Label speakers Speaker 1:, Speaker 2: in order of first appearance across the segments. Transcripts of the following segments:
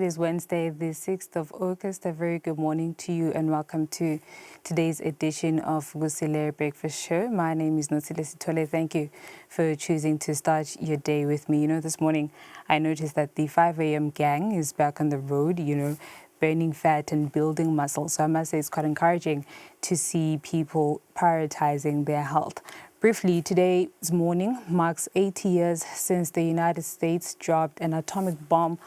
Speaker 1: is Wednesday, the 6th of August. A very good morning to you and welcome to today's edition of Kusile Breakfast Show. My name is Esatini. Thank you for choosing to start your day with me. This morning I noticed that the 5 a.m. gang is back on the road, burning fat and building muscle. So I must say it's quite encouraging to see people prioritizing their health. Briefly, today's morning marks 80 years since the United States dropped an atomic bomb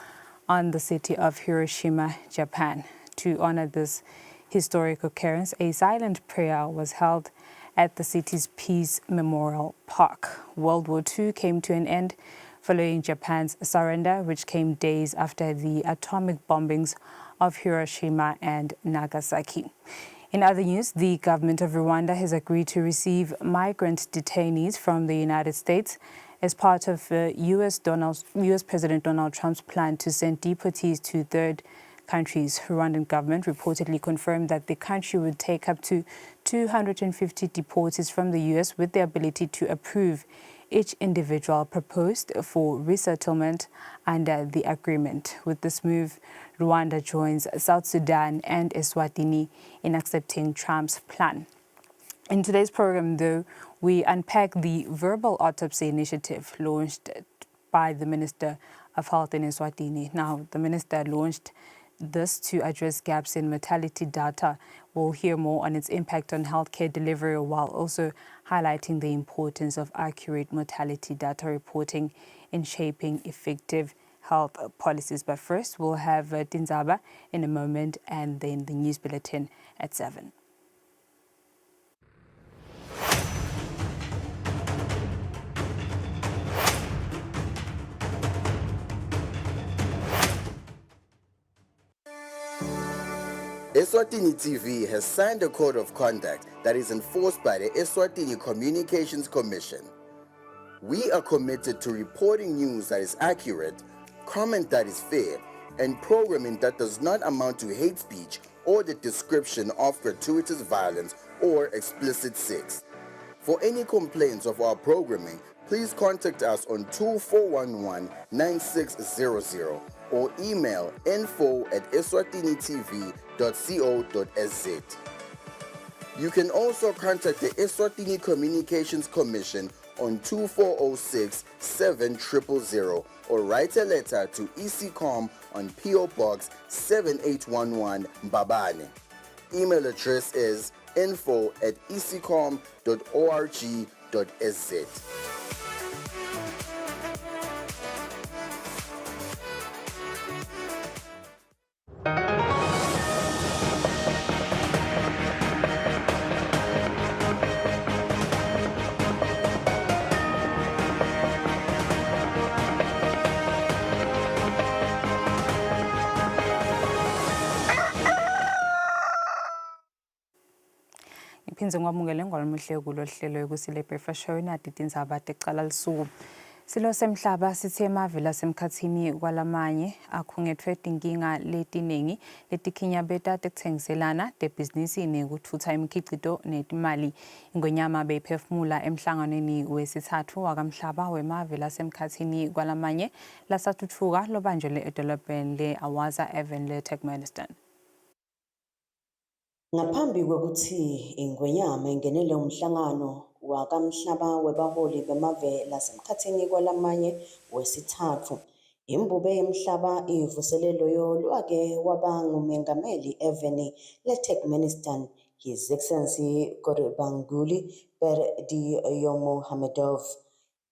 Speaker 1: on the city of Hiroshima, Japan. To honor this historic occurrence, a silent prayer was held at the city's Peace Memorial Park. World War II came to an end following Japan's surrender, which came days after the atomic bombings of Hiroshima and Nagasaki. In other news, the government of Rwanda has agreed to receive migrant detainees from the United States as part of U.S. President Donald Trump's plan to send deportees to third countries. Rwandan government reportedly confirmed that the country would take up to 250 deportees from the U.S. with the ability to approve each individual proposed for resettlement under the agreement. With this move, Rwanda joins South Sudan and Eswatini in accepting Trump's plan. In today's program, though, we unpack the verbal autopsy initiative launched by the Minister of Health in Eswatini. Now, the minister launched this to address gaps in mortality data. We'll hear more on its impact on healthcare delivery while also highlighting the importance of accurate mortality data reporting in shaping effective health policies. But first, we'll have Tinzaba in a moment and then the news bulletin at 7.
Speaker 2: Eswatini TV has signed a code of conduct that is enforced by the Eswatini Communications Commission. We are committed to reporting news that is accurate, comment that is fair, and programming that does not amount to hate speech or the description of gratuitous violence or explicit sex. For any complaints of our programming, please contact us on 2411-9600 or email info@eswatinitv.co.za. You can also contact the Eswatini Communications Commission on 2406-7000 or write a letter to ECCOM on PO Box 7811 Mbabane. Email address is info@ecom.org.sz.
Speaker 1: Ngiphinze ngwamukele ngolumuhle kulo hlelo Kusile Breakfast Show Tinzaba teqala lisuku. Silo semhlaba sithe emavela semkhathini kwalamanye akhungethwe inkinga letiningi letikhinyabeta tekuthengiselana tebhizinisi nekuthutha imikhiqizo netimali. Ingonyama beyiphefumula emhlanganweni wesithathu wakamhlaba wemavela semkhathini kwalamanye lasathuthuka lobanjele edolobheni le-Awaza Evan le-Turkmenistan.
Speaker 3: Ngaphambi kokuthi ingwenyama ingenele umhlangano wakamhlaba webaholi bemave lasemkhathini kwalamanye wesithathu, imbube yemhlaba ivuselelo yolwake waba ngumengameli eveni le-Turkmenistan, His Excellency Gurbanguly Berdimuhamedov.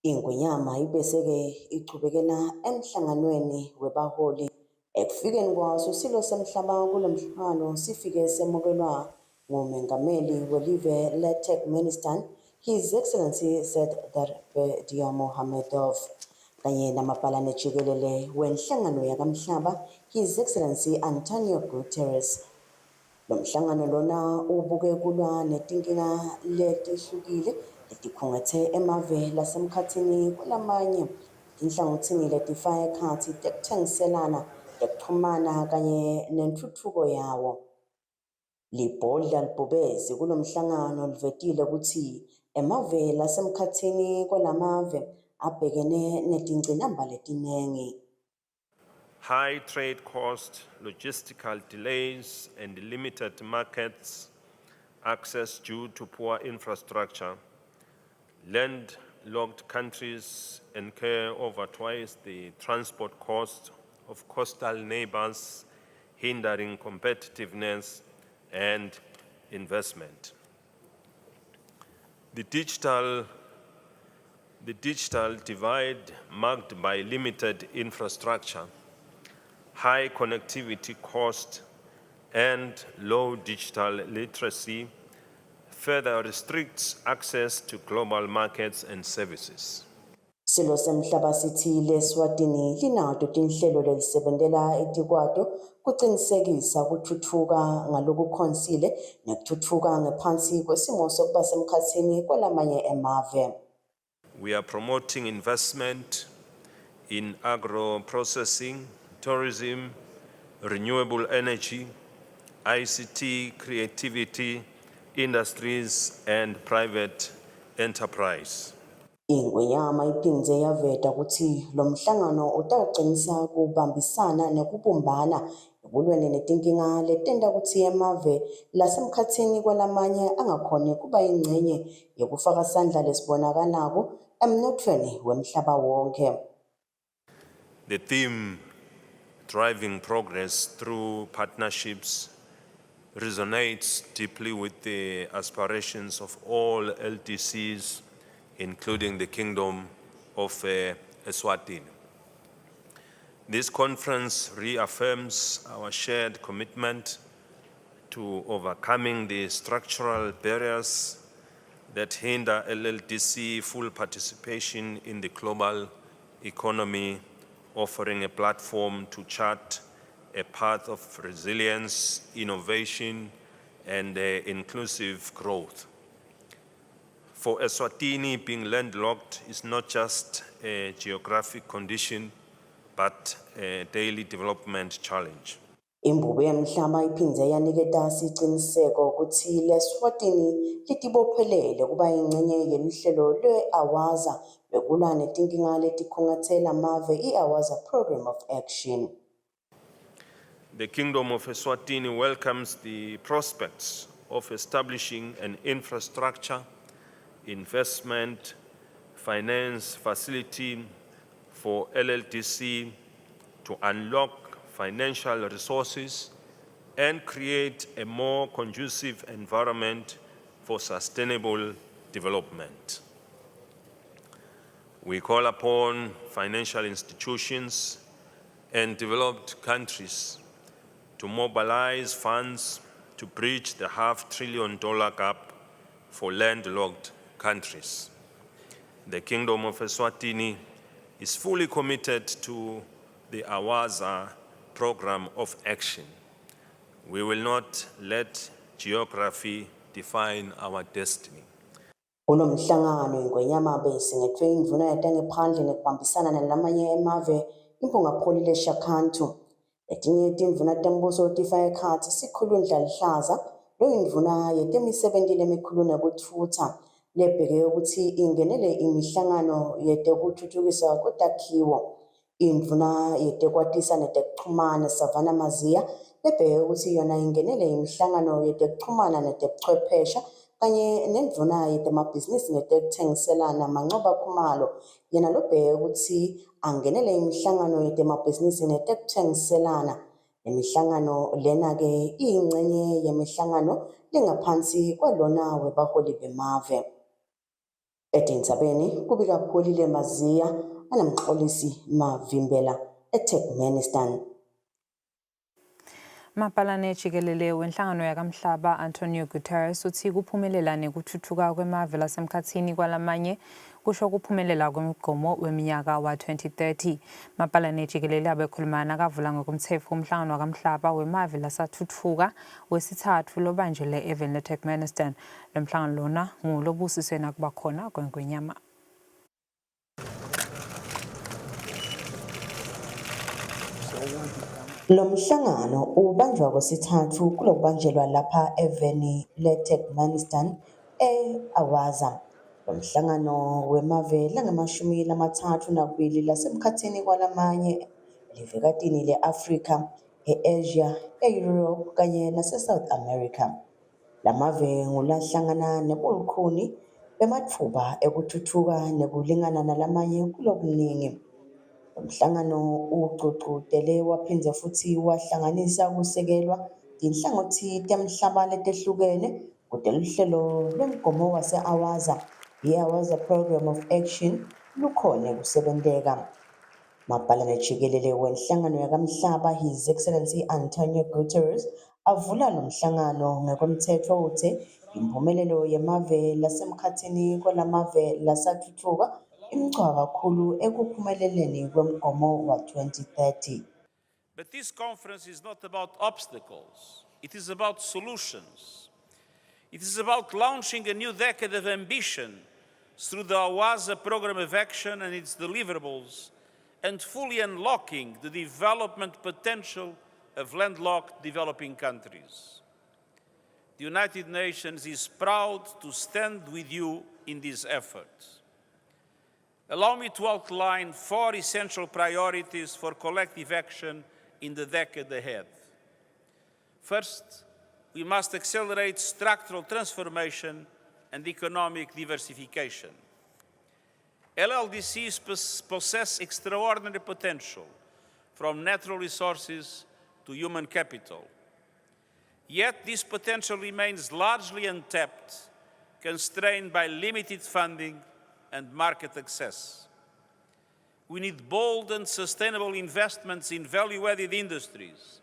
Speaker 3: Ingwenyama ibeseke ichubekela emhlanganweni webaholi. Ekufikeni kwaso silo semhlaba kulo mhlangano sifike semukelwa ngumengameli welive le-Turkmenistan, His Excellency Serdar Berdimuhamedov, kanye namabhalane jikelele wenhlangano yakamhlaba, His Excellency Antonio Guterres. Lo mhlangano lona ubuke kulwa netinkinga letihlukile letikhungethe emave lasemkhathini kwalamanye, tinhlangothini letifaka ekhatsi tekuthengiselana, tekuxhumana kanye nentuthuko yawo. Libhodla libhubezi kulo mhlangano livetile ukuthi emave lasemkhathini kwalamave abhekene netingcinamba letinengi.
Speaker 4: high trade costs, logistical delays, and limited markets access due to poor infrastructure. Landlocked countries incur over twice the transport cost of coastal neighbors, hindering competitiveness and investment. The digital divide, marked by limited infrastructure, high connectivity cost, and low digital literacy, further restricts access to global markets and services.
Speaker 3: Silo semhlaba sithi leSwatini linato tinhlelo lelisebentela etikwato kucinisekisa ukuthuthuka ngalokukhonsile nekuthuthuka ngaphansi kwesimo sokuba semkhatsini kwalamanye emave.
Speaker 4: We are promoting investment in agro-processing, tourism, renewable energy, ICT, creativity, industries, and private enterprise.
Speaker 3: Ingwenyama iphindze yaveta ukuthi lo mhlangano utawuqinisa kubambisana nekubumbana ekulweni netinkinga letenta ukuthi emave lasemkhatsini kwalamanye angakhoni kuba yingxenye yekufaka sandla lesibonakalako emnothweni wemhlaba wonke.
Speaker 4: The theme, driving progress through partnerships, resonates deeply with the aspirations of all LDCs, including the Kingdom of Eswatini. This conference reaffirms our shared commitment to overcoming the structural barriers that hinder LLDC full participation in the global economy, offering a platform to chart a path of resilience, innovation, and inclusive growth. For Eswatini, being landlocked is not just a geographic condition, but a daily development challenge.
Speaker 3: Imbubo yemhlaba iphindze yaniketa siciniseko ukuthi leSwatini litibophelele kuba yingxenye yeluhlelo lwe-Awaza bekulwa netinkinga letikhungathela amave i-Awaza Program of Action.
Speaker 4: The Kingdom of Eswatini welcomes the prospects of establishing an infrastructure, investment, finance facility for LLDC to unlock financial resources and create a more conducive environment for sustainable development. We call upon financial institutions and developed countries to mobilize funds to bridge the $500 billion gap for landlocked countries. The Kingdom of Eswatini is fully committed to the Awaza Program of Action. We will not let geography define our destiny.
Speaker 3: Kulo mhlangano ingwenyama besingethwe indvuna yatangephandle nekubambisana nalamanye emave impungapholile shakhantu. Letinye tindvuna tembuso tifaka ekhatsi sikhulundla lihlaza lo indvuna yetemisebenti lemikhulu nekuthutha lebheke ukuthi ingenele imihlangano yetekuthuthukiswa kwetakhiwo. Indvuna yetekwatisa netekuchumana Savannah Maziya lebheke ukuthi yona ingenele imihlangano yetekuchumana netekuchwephesha kanye nendvuna yetemabhizinisi netekuthengiselana Mancoba Khumalo yena lobheke ukuthi angenele imihlangano yetemabhizinisi netekuthengiselana. Imihlangano lena-ke iyingxenye yemihlangano lengaphansi kwalona webaholi bemave. Etindzabeni kubika Pholile Maziya anamxolisi Mavimbela eTurkmenistan.
Speaker 1: Mapalane jikelele wenhlangano yakamhlaba Antonio Guterres uthi kuphumelela nekuthuthuka kwemave lasemkhatsini kwalamanye kusho kuphumelela kwemigomo weminyaka wa-2030. Mapalane jikelele abekhulumana akavula ngokomthetho umhlangano wakamhlaba wemave lasathuthuka wesithathu lobanjele eveni leTurkmenistan. Lo mhlangano lona ngulobusiswe nakuba khona kweNgwenyama.
Speaker 3: Lo mhlangano ubanjwa kwesithathu kulokubanjelwa lapha eveni leTurkmenistan e-Awaza. Lo mhlangano wemave langamashumi lamathathu nakubili lasemkhatsini kwalamanye livekatini le-Afrika, e-Asia, e-Europe kanye nase-South America. Lamave ngulahlangana nebulukhuni bematfuba ekuthuthuka nekulingana nalamanye kulokuningi. Umhlangano ugcugcutele waphindze futhi wahlanganisa kusekelwa tinhlangothi temhlaba letehlukene kute luhlelo lwemgomo wase-Awaza, i-Awaza Program of Action, lukhone kusebenteka. Mabhalane jikelele wenhlangano yakamhlaba His Excellency Antonio Guterres avula lo mhlangano ngekomthetho uthe impumelelo yemave lasemkhathini kwalamave lasathuthuka imchwa kakhulu ekuphumeleleni kwemgomo wa 2030.
Speaker 5: But this conference is not about obstacles. It is about solutions. It is about launching a new decade of ambition through the Awaza Program of Action and its deliverables, and fully unlocking the development potential of landlocked developing countries. The United Nations is proud to stand with you in this effort. Allow me to outline 4 essential priorities for collective action in the decade ahead. First, we must accelerate structural transformation and economic diversification. LLDCs possess extraordinary potential, from natural resources to human capital. Yet this potential remains largely untapped, constrained by limited funding and market access. We need bold and sustainable investments in value-added industries,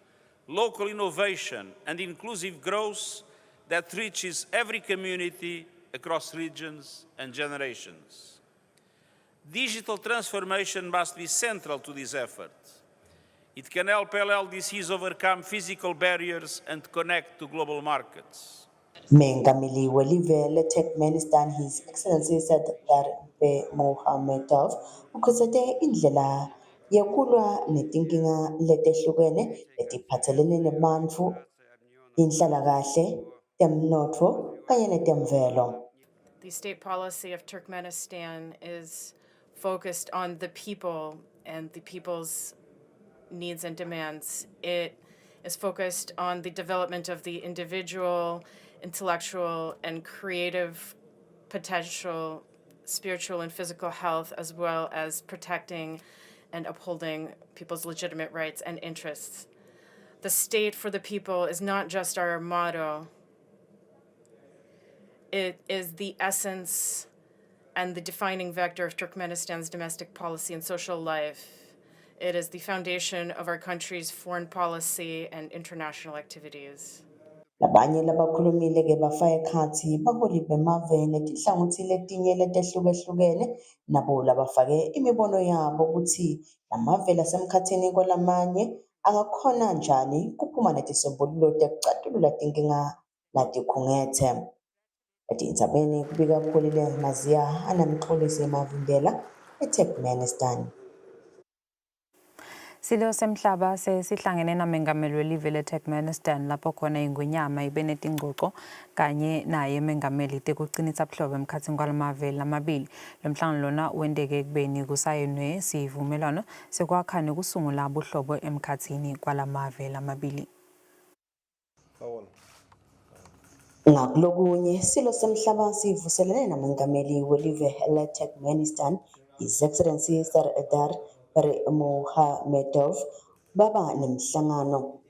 Speaker 5: local innovation, and inclusive growth that reaches every community across regions and generations. Digital transformation must be central to this effort. It can help LLDCs overcome physical barriers and connect to global markets.
Speaker 3: Mengameli welive le-Turkmenistan His Excellency Sardar Mohamedov ukhosete indlela yekulwa netinkinga letehlukene letiphatselene nebantfu, inhlalakahle, temnotfo kanye netemvelo.
Speaker 6: The state policy of Turkmenistan is focused on the people and the people's needs and demands. It is focused on the development of the individual, intellectual, and creative potential, spiritual and physical health, as well as protecting and upholding people's legitimate rights and interests. The state for the people is not just our motto. It is the essence and the defining vector of Turkmenistan's domestic policy and social life. It is the foundation of our country's foreign policy and international activities.
Speaker 3: Labanye labakhulumile ke bafaka ekhathi baholi bemave netinhlangothi letinye letehlukehlukene nabo labafake imibono yabo ukuthi lamave lasemkhathini kwalamanye angakhona njani kuphuma netisombululo tekucatulula tinkinga latikhungethe. Etindzabeni kubika Pholile Maziya anamxolisi Mavimbela eTurkmenistan.
Speaker 1: Silo semhlaba sesihlangene namengameli welive le-Turkmenistan lapho khona ingwenyama ibe netingxoxo kanye naye mengameli tekucinisa buhlobo emkhathini kwalamave lamabili. Lo mhlangano lona wendeke ekubeni kusayinwe sivumelwano sekwakha nekusungula buhlobo emkhathini kwalamave lamabili.
Speaker 3: Ngakulokunye silo semhlaba sivuselene namengameli welive le-Turkmenistan His Excellency Sardar Mohamedov baba nemhlangano.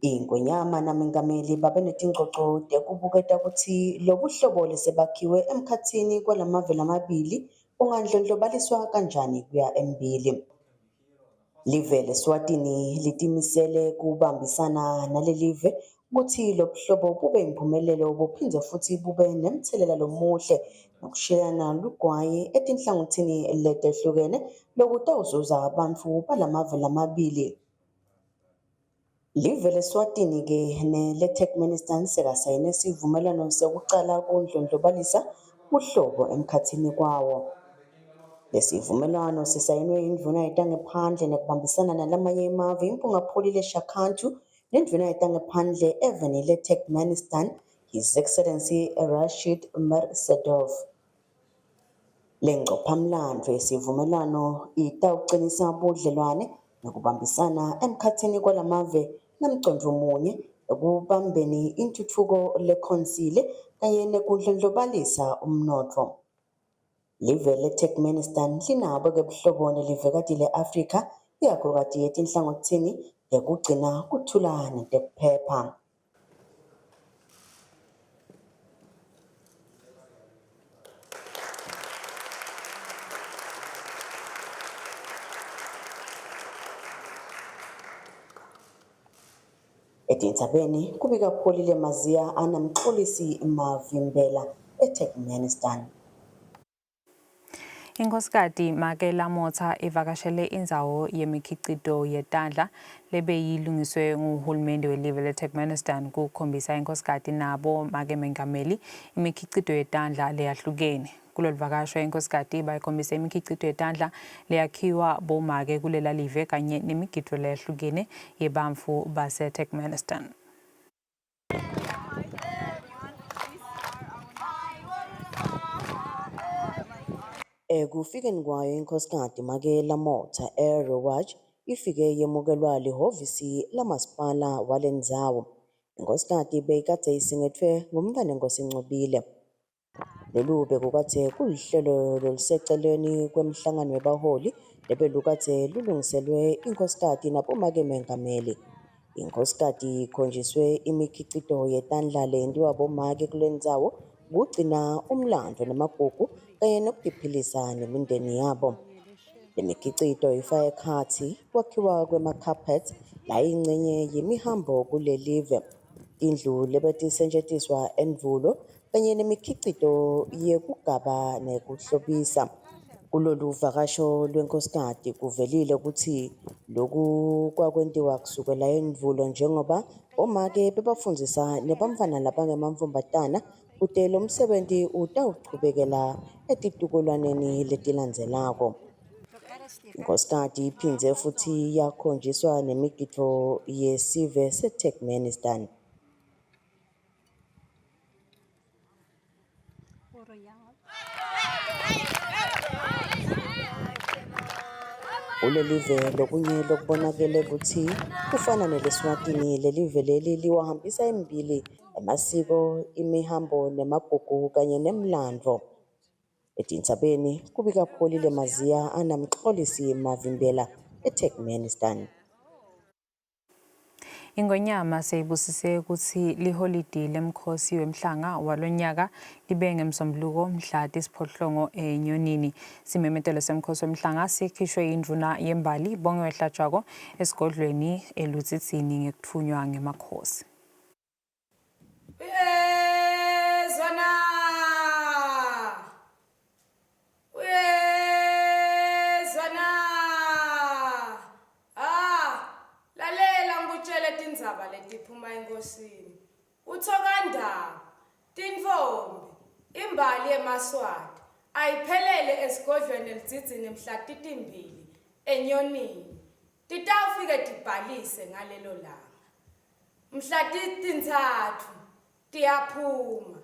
Speaker 3: Ingwenyama namengameli babe netingxoxo tekubuketa ukuthi lobuhlobo lesebakhiwe emkhathini kwalamave lamabili ungandlondlobaliswa kanjani kuya embili. Live leSwatini litimisele kubambisana nalelive ukuthi lobuhlobo bube impumelelo buphindze futhi bube nemthelela lomuhle nokushiyana lugwayi etinhlangothini letehlukene lokutawuzuza abantu balamave lamabili. Live leSwatini ke nele-Turkmenistan sekasayine sivumelwano sekucala kundlondlobalisa buhlobo emkhathini kwawo. Lesivumelwano sisayinwe indvuna yetangaphandle nekubambisana nalamanye emave impungapholi Shakhantu nendvuna yetangaphandle eveni le-Turkmenistan His Excellency Rashid Mersedov. Lengcophamlandvo yesivumelwano itawucinisa budlelwane nokubambisana emkhathini kwalamave namcondzo munye ekubambeni intuthuko lekhonsile kanye nekudlondlobalisa umnotfo. Live le-Turkmenistan linabo-ke buhlobone livekati le-Afrika ikakhulukazi etinhlangothini tekugcina kuthula netekuphepha. Etintsabeni kubika pholile maziya anamxolisi mavimbela eTurkmenistan.
Speaker 1: Inkosikazi Makela Motha ivakashele indzawo yemikhicito yetandla lebeyilungiswe nguhulumende welive leTurkmenistan kukhombisa inkosikazi nabo make mengameli imikhicito yetandla leyahlukene. Kulolu vakasho inkosikazi bayikhombisa imikhicito yetandla leyakhiwa bomake kulela live kanye nemigidvo leyahlukene yebantfu base-Turkmenistan.
Speaker 3: Ekufikeni kwayo inkosikazi Makela Motha eRowaj ifike yemukelwa lihhovisi lamasipala walendzawo. Inkosikazi beyikade isingethwe ngumkaneNkosi Ncubile. Lolu bekukade kulihlelo loluseceleni kwemhlangano webaholi lebelukade lulungiselwe inkosikazi nabomake mengameli. Inkosikazi ikhonjiswe imikhicito yetandla leyentiwa bomake kulendzawo kugcina umlando nemagugu kanye nokuphilisa nemindeni yabo. Le mikhicito ifaka ekhatsi kwakhiwa kwema-carpet layingcenye yemihambo kulelive, tindlu lebetisetjentiswa endvulo kanye nemikhicito yekugaba nekuhlobisa. Kulolu vakasho lwenkosikazi kuvelile ukuthi loku kwakwentiwa kusukela endvulo njengoba omake bebafundzisa nebantfwana labangemantfombatana kute lo msebenti utawuchubekela etitukulwaneni letilandzelako. Inkosikazi iphindze futhi yakhonjiswa nemigidvo yesive se-Turkmenistan. Ulelive lokunye lokubonakele kutsi kufana neleswatini lelive leli liwahambisa embili emasiko, imihambo nemagugu kanye nemlandvo. Etintsabeni kubika pholile maziya anamxolisi mavimbela eTurkmenistan.
Speaker 1: Ingonyama seyibusise ukuthi liholidi lemkhosi wemhlanga walonyaka libe ngemsombuluko mhla tisiphohlongo enyonini. Simemetelo semkhosi wemhlanga sikhishwe indvuna yembali bonge wehlatshwako esigodlweni elutsitsini ngekutfunywa ngemakhosi.
Speaker 6: Letiphuma enkosini uthokandaba tinfombi imbali yemaswati ayiphelele esigodlweni elidzidzi mhla titimbili enyonini titawufike tibhalise ngalelo langa. Mhla titintsatfu tiyaphuma,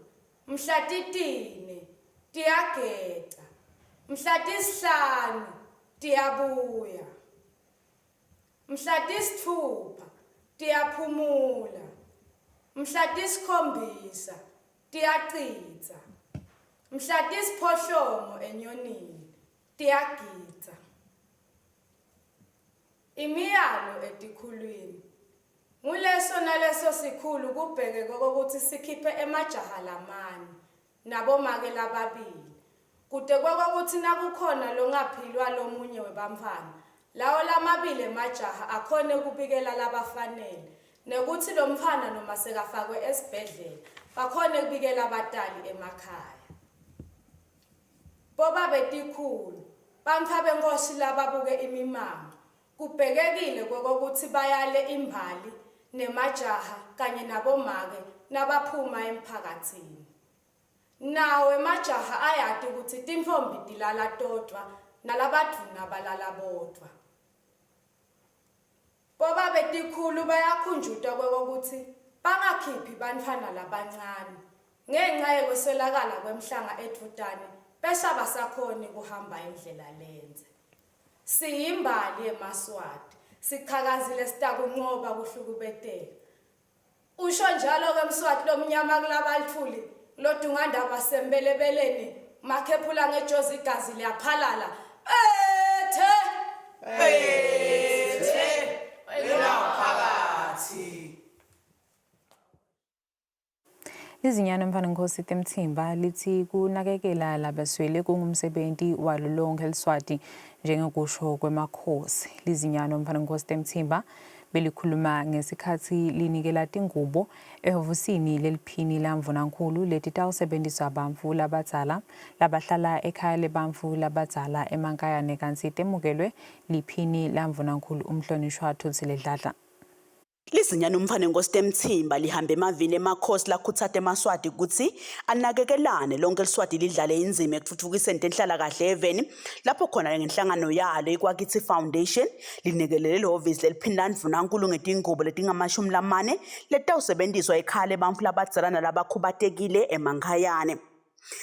Speaker 6: mhla titine tiyageca, mhla tisihlanu tiyabuya, mhla tisitfupha tiyaphumula, mhla tisikhombisa tiyacitsa, mhla tisiphohlongo enyonini tiyagidza. Imiyalo etikhulwini nguleso naleso sikhulu kubheke kokuthi sikhiphe emajaha lamane nabomake lababili kude kokuthi nakukhona longaphilwa lomunye webamfana lawo lamabili emajaha akhone kubikela labafanele nekuthi lo mfana noma sekafakwe esibhedlela bakhone kubikela abatali emakhaya. Boba betikhulu bamfa benkosi lababuke imimango kubhekekile kokuthi bayale imbali nemajaha kanye nabomake nabaphuma emphakatsini. Nawe emajaha ayati ukuthi tinfombi tilala todwa nalabadvuna balala bodwa. Boba betikhulu bayakhunjutwa kokuthi bangakhiphi bantfwana labancane ngenxa yekweswelakala kwemhlanga edvutane bese abasakhoni kuhamba indlela lenze. Siyimbali yemaswati
Speaker 7: sichakazile sitakunqoba kuhlukubetela. Usho njalo ke Mswati lo mnyama kulabalithuli lodungandaba sembelebeleni makhephula ngejozi igazi liyaphalala.
Speaker 1: Izinyano mfana Nkosi Temthimba lithi kunakekela labaswele kungumsebenzi walo lonke eLeswati njengokusho kwemakhosi. Lizinyano mfana Nkosi Temthimba belikhuluma ngesikhathi linikela tingubo ehhovusini leliphini lamvunankulu letitawusebenziswa bantfu labadzala labahlala ekhaya lebantfu labadzala emankayane kanti temukelwe liphini lamvunankulu umhlonishwa Kusile.
Speaker 8: Lizinyano umfana Nkosi Temthimba lihambe emavini emakhosi lakhutsata emaswati ukuthi anakekelane lonke eLeswati lidlale inzima ekuthuthukiseni tenhlalakahle eveni lapho khona ngenhlangano yalo iKwakithi Foundation linekelele lehhovisi leliphini lamvunankulu ngetingubo letingamashumi letawusebenziswa ekhaya lebantfu labadzala nalabakhubatekile emankayane.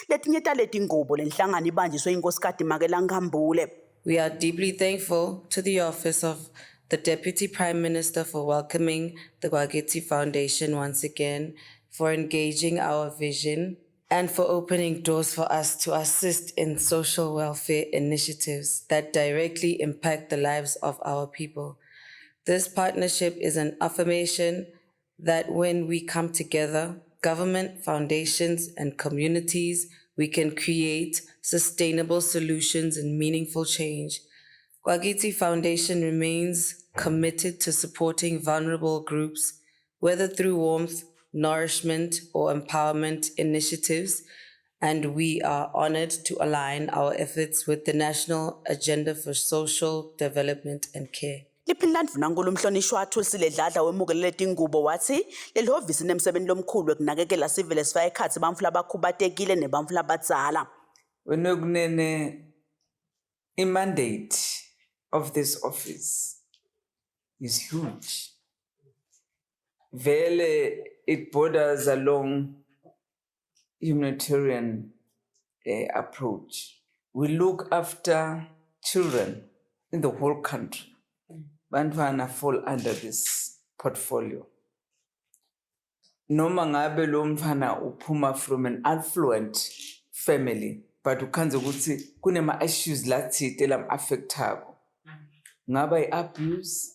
Speaker 8: Letinye taletingubo lenhlangano ibanjiswe inkosikazi Makela Nkambule.
Speaker 9: We are deeply thankful to the office of the Deputy Prime Minister for welcoming the Kwakithi Foundation once again, for engaging our vision, and for opening doors for us to assist in social welfare initiatives that directly impact the lives of our people. This partnership is an affirmation that when we come together, government, foundations, and communities, we can create sustainable solutions and meaningful change. Kwakithi Foundation remains committed to supporting vulnerable groups, whether through warmth, nourishment, or empowerment initiatives, and we are honored to align our efforts with the National Agenda for Social Development and Care.
Speaker 8: Liphini lamvunankulu umhlonishwa Kusile wemukelele tingubo wathi lelihhovisi nemsebenzi lomkhulu wekunakekela sivele sifaya ekhatsi bantfu labakhubatekile nebantfu labadzala.
Speaker 10: Wenokunene mandate of this office is huge. Vele it borders along humanitarian approach. We look after children in the whole country. Bantwana fall under this portfolio. Noma ngabe lo mfana uphuma from an affluent family, but ukhanze ukuthi kunema issues lathite lam-affectako. Ngaba i-abuse,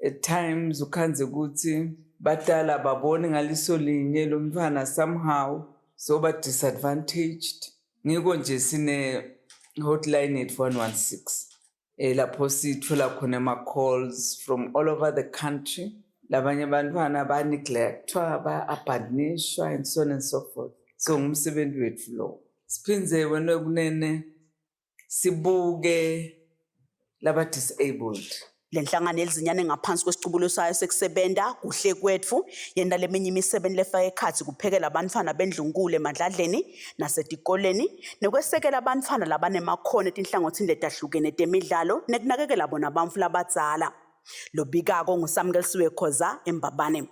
Speaker 10: at times ukhanze ukuthi batala babone ngaliso linye lo mfana somehow so ba disadvantaged. Ngiko nje sine hotline at 116. Lapho sithola khona ama calls from all over the country. Labanye bantwana ba neglectwa, ba abandonishwa and so on and so forth. So ngumsebenzi wethu lo. Siphinze wena kunene sibuke laba disabled.
Speaker 8: Lenhlangano elizinyane ngaphansi kwesicubulo sayo sekusebenta kuhle kwethu yenda leminye imisebenzi lefaka ekhatsi kuphekela abantwana bendlunkulu emadladleni nasetikoleni nekwesekela abantwana labanemakhono etinhlangothini letahlukene temidlalo nekunakekela bona bantfu labadzala. Lobikako nguSamkelisiwe Khoza eMbabane.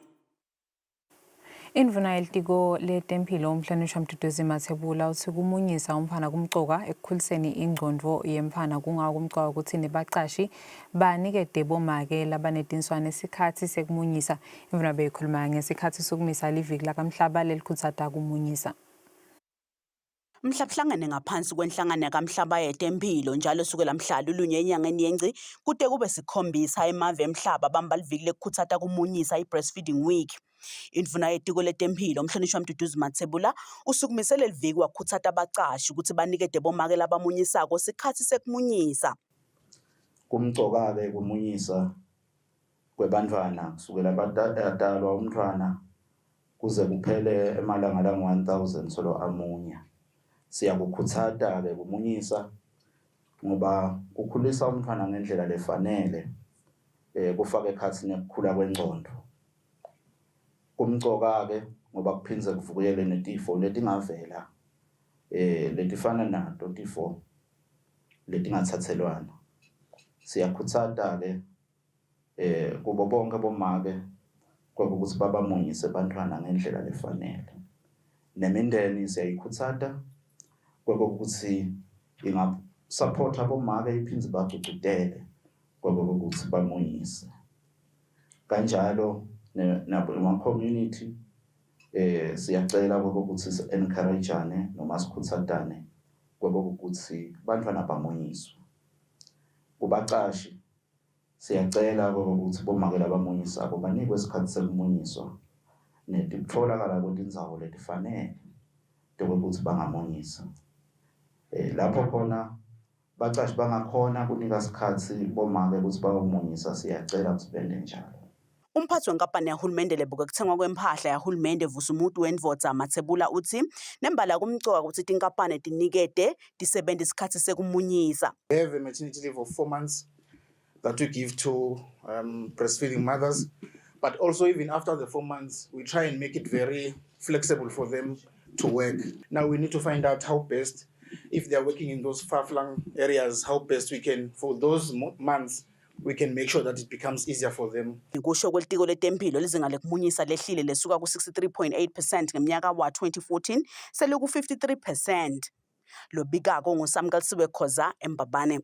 Speaker 1: Indvuna yelitiko letempilo umhlonishwa Mduduzi Mathebula uthi kumunyisa umfana kumcoka ekukhuliseni ingqondo yemfana kungakumcoka ukuthi nebaqashi banikede bomake labanetinswane esikhathi sekumunyisa. Indvuna beyikhuluma ngesikhathi sokumisa liviki lakamhlaba lelikhutsata kumunyisa.
Speaker 8: Mhlabuhlangene ngaphansi kwenhlangano yakamhlaba yetempilo njalo sukela mhla lulunye enyangeni yengci kude kube sikhombisa emave emhlaba bamba liviki lekukhutsata kumunyisa i-Breastfeeding Week. Indvuna yetiko letempilo umhlonishwa Mduduzi Mathebula usukumisele liviki wakhutsata abaqashi ukuthi banikede bomake labamunyisako sikhathi sekumunyisa.
Speaker 11: Kumcoka-ke kumunyisa kwebantwana kusukela badalwa umntwana kuze kuphele emalanga langu-1000 solo amunya. Siyakukhutsata-ke kumunyisa ngoba kukhulisa umntwana ngendlela lefanele kufaka ekhatsini ukukhula kwengqondo. Kumcoka-ke ngoba kuphindze kuvukele netifo letingavela letifana nato tifo letingathathelwana. Siyakhutsata-ke kubo bonke bomake ukuthi babamunyise bantwana ngendlela lefanele. Nemindeni siyayikhutsata ukuthi ingasupport abomake iphindze bagcugcutele kokuthi bamunyise. Kanjalo nama-community siyacela kokuthi si-encourage-ane noma sikhuthadane kokuthi bantwana bamunyiswe. Kubaqashi siyacela kokuthi bomake labamunyisako banikwe isikhathi sekumunyiswa netitfolakala kwetindzawo letifanele kokuthi bangamunyisa. Lapho khona baqashi bangakhona kunika isikhathi bomake ukuthi bayomunyisa, siyacela ukuthi bende njalo.
Speaker 8: Umphathi wenkampani yahulumende lebuka kuthengwa kwempahla yahulumende Vusumutu Wendvodza Mathebula uthi nembala kumcoka ukuthi tinkampani tinikete tisebenzisa isikhathi sekumunyisa.
Speaker 12: We have a maternity leave of 4 months that we give to breastfeeding mothers, but also even after the 4 months, we try and make it very flexible for them to work. Now we need to find out how best, if they're working in those far-flung areas, how best we can, for those months, we can make sure that it becomes easier for them.
Speaker 8: Kusho kwelitiko letempilo lizinga lekumunyisa lehlile lesuka ku-63.8% ngeminyaka wa-2014 sele ku-53%. Lobikako nguSamkalisiwe Khoza eMbabane.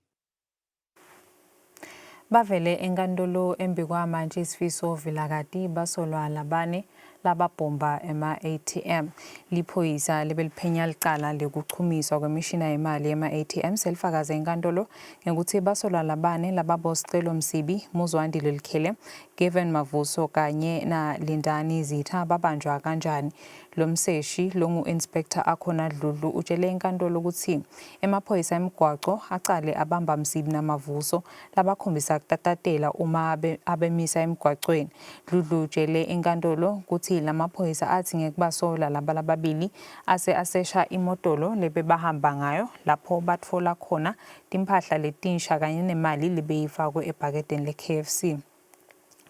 Speaker 1: Bavele enkantolo embikwamanje isifiso vilakati basolwa labane lababhomba ema-ATM. Liphoyisa lebeliphenya licala lekuchumiswa kwemishina yemali ema-ATM selifakaze enkantolo ngokuthi basolwa labane lababosicelo msibi Muzwandile Likhele, Given Mavuso kanye na Lindani Zitha babanjwa kanjani. Lo mseshi longu-inspector akhona Dludlu utshele enkantolo ukuthi emaphoyisa emgwaco acale abamba msibi namavuso labakhombisa kutatatela uma abemisa emgwacweni. Dludlu utshele enkantolo ukuthi lamaphoyisa athi ngekubasola labalababili asesha imotolo lebebahamba ngayo lapho batfola khona timpahla letinsha kanye nemali lebeyifakwe ebhakedeni le-KFC.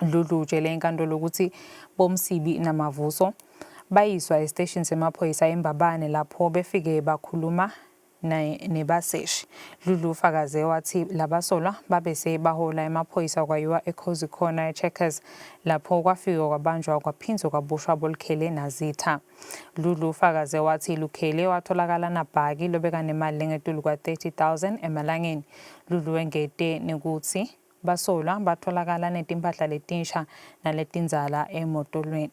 Speaker 1: Dludlu utshele enkantolo ukuthi bomsibi namavuso bayiswa estation semaphoyisa eMbabane lapho befike bakhuluma nebaseshi. Dludlu ufakaze wathi labasolwa babese bahola emaphoyisa kwayiwa eCozy Corner eCheckers lapho kwafika kwabanjwa kwaphinzwa kwabushwa boLikhele naZitha. Dludlu ufakaze wathi Lukhele watholakala nabhaki lobeka nemali engetulu kwa-30,000 emalangeni. Dludlu wengete nekuthi basolwa batholakala netimpahla letinsha naletinzala emotolweni.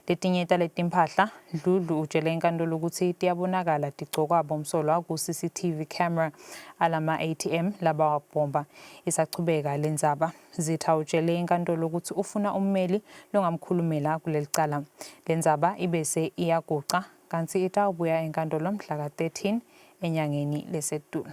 Speaker 1: Letinye taletimpahla Dludlu utshele enkantolo ukuthi tiyabonakala tigcokwa bomsolwa ku-CCTV camera alama-ATM labawabhomba. Isachubeka lendzaba. Zitha utshele enkantolo ukuthi ufuna ummeli longamkhulumela kuleli cala. Lendzaba ibese iyaguqa kanti itawubuya enkantolo mhla ka-13 enyangeni leSetulo.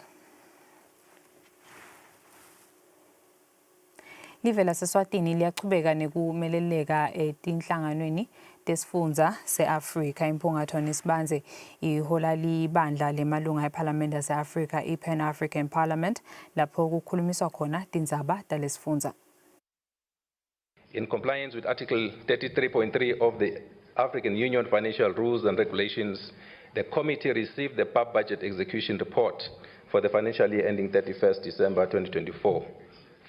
Speaker 1: Live laseSwatini liyachubeka nekumeleleka etinhlanganweni tesifundza se-Afrika. Impungatho Nesibanze ihola libandla lemalunga eParliament yase-Afrika i-Pan-African Parliament lapho kukhulumiswa khona tindzaba talesifundza.
Speaker 13: In compliance with Article 33.3 of the African Union Financial Rules and Regulations, the committee received the PAP budget execution report for the financial year ending 31st December 2024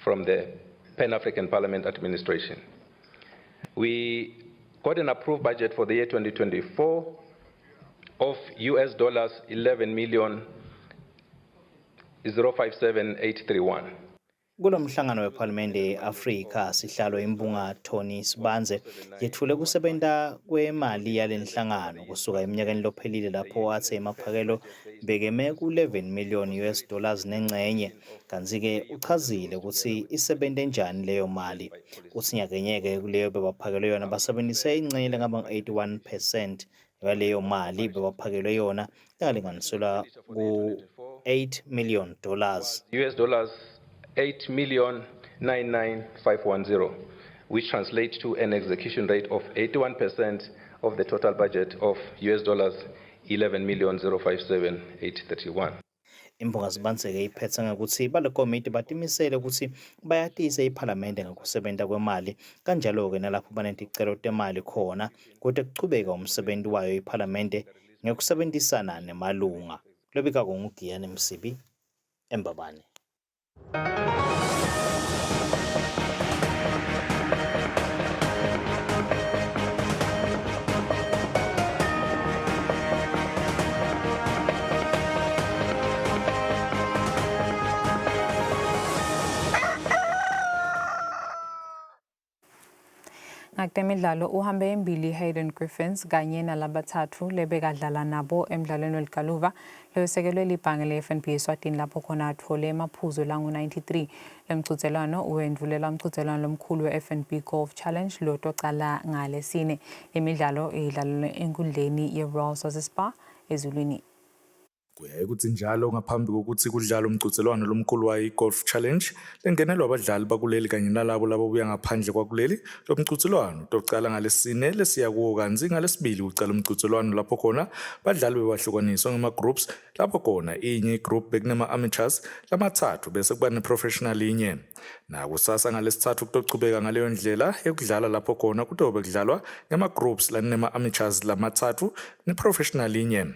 Speaker 13: from the Pan-African Parliament Administration. We got an approved budget for the year 2024 of $11,057,831.
Speaker 14: Kulo mhlangano wePhalamende e-Afrika sihlalo Impungatho Nesibanze yethule kusebenta kwemali yalenhlangano kusuka eminyakeni lophelile lapho athe emaphakelo bekeme ku-11 million US dollars nengcenye. Kanti-ke uchazile ukuthi isebente njani leyo mali. Uthi nyakenyeke kuleyo bebaphakelwe yona basebenzise ingcenye lengaba-81% yaleyo mali bebaphakelwe yona engalinganiselwa ku-$8 million.
Speaker 13: US dollars 8,099,510, which translates to an execution rate of 81% of the total budget of US dollars 11,057,831.
Speaker 14: Impunga Zibanze-ke iphethe ngokuthi bale komiti batimisele ukuthi bayatise iPhalamende ngokusebenta kwemali kanjalo-ke nalapho baneticelo temali khona kodwa kuchubeka umsebenzi wayo iPhalamende ngokusebenzisana nemalunga. Lobika nguGiyane Msibi eMbabane.
Speaker 1: Temidlalo uhambe embili Hayden Griffins kanye nalabathathu lebekadlala nabo emdlalweni welikaluva losekelwe libhange le-FNB Eswatini lapho khona athole amaphuzu langu-93 lemqhudelwano uwendlulela umqhudelwano lomkhulu we-FNB Golf Challenge lotocala ngalesine. Imidlalo idlalelwe enkundleni ye-Royal Spa ezulwini.
Speaker 15: Kuyaye kuthi njalo ngaphambi kokuthi kudlalwe umqhudelwano lomkhulu wayi-Golf Challenge lengenelwa abadlali bakuleli kanye nalabo lababuya ngaphandle kwakuleli lo mqhudelwano tocala ngalesine lesiya kuwo kanzi ngalesibili ucala umqhudelwano lapho khona badlali bebahlukaniswa ngama-groups lapho khona inye igroup bekunama-amateurs lamathathu bese kuba ne-professional inye. Nakusasa ngalesithathu kutochubeka ngaleyo ndlela yokudlala lapho khona kutobe kudlalwa ngama-groups lanema-amateurs lamathathu ne-professional inye.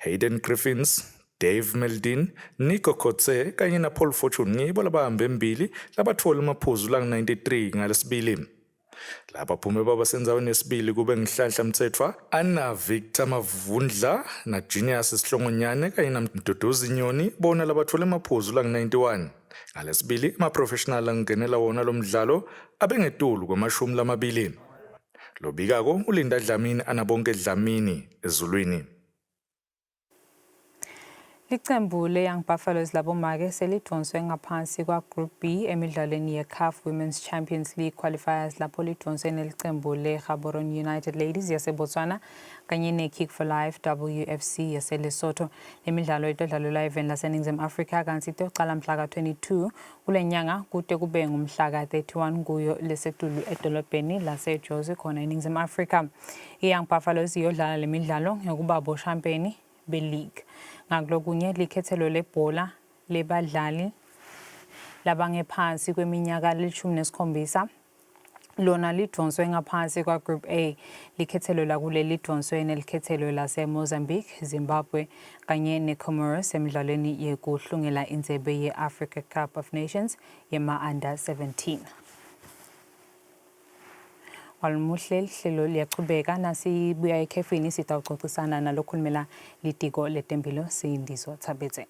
Speaker 15: Hayden Griffins, Dave Meldin, Nico Kotse kanye na Paul Fortune ngibo labahamba embili labathola amaphuzu lang-93 ngalesibili. Labaphume babasenzaweni yesibili kube ngihlahla Mthethwa, Anna Victor Mavundla na Genius Sihlongonyane kanye na Mduduzi Nyoni bona labathola amaphuzu lang-91. Ngalesibili ama-professional angenela wona lo mdlalo abengetulu kwama-20. Lobikako uLinda Dlamini anabonke Dlamini ezulwini.
Speaker 1: Licembu le-Young Buffaloes labomake selidonswe ngaphansi kwa-Group B emidlalweni ye-CAF Women's Champions League qualifiers lapho lidonswe nelicembu le-Gaborone United Ladies yaseBotswana kanye ne-Kick for Life WFC yaseLesotho. Imidlalo itodlalelwa eveni laseNingizimu Afrika kanti itocala mhla ka-22 kule nyanga kude kube ngumhla ka-31 kuyo lesetulu edolobheni laseJozi khona eNingizimu Afrika. I-Young Buffaloes iyodlala le midlalo ngokuba boshampiyoni be-league. Ngakulokunye likhethelo lebhola lebadlali labangephansi kweminyaka le-17 lona lidonswe ngaphansi kwa-Group A. Likhethelo lakule lidonswe nelikhethelo lase-Mozambique, Zimbabwe kanye ne-Comoros emidlalweni yekuhlungela indzebe ye-Africa Cup of Nations yema-under 17. Walumuhle lihlelo liyachubeka nasibuya ekhefini sitawuxoxisana nalokhulumela litiko letempilo Sindiso Thabetse.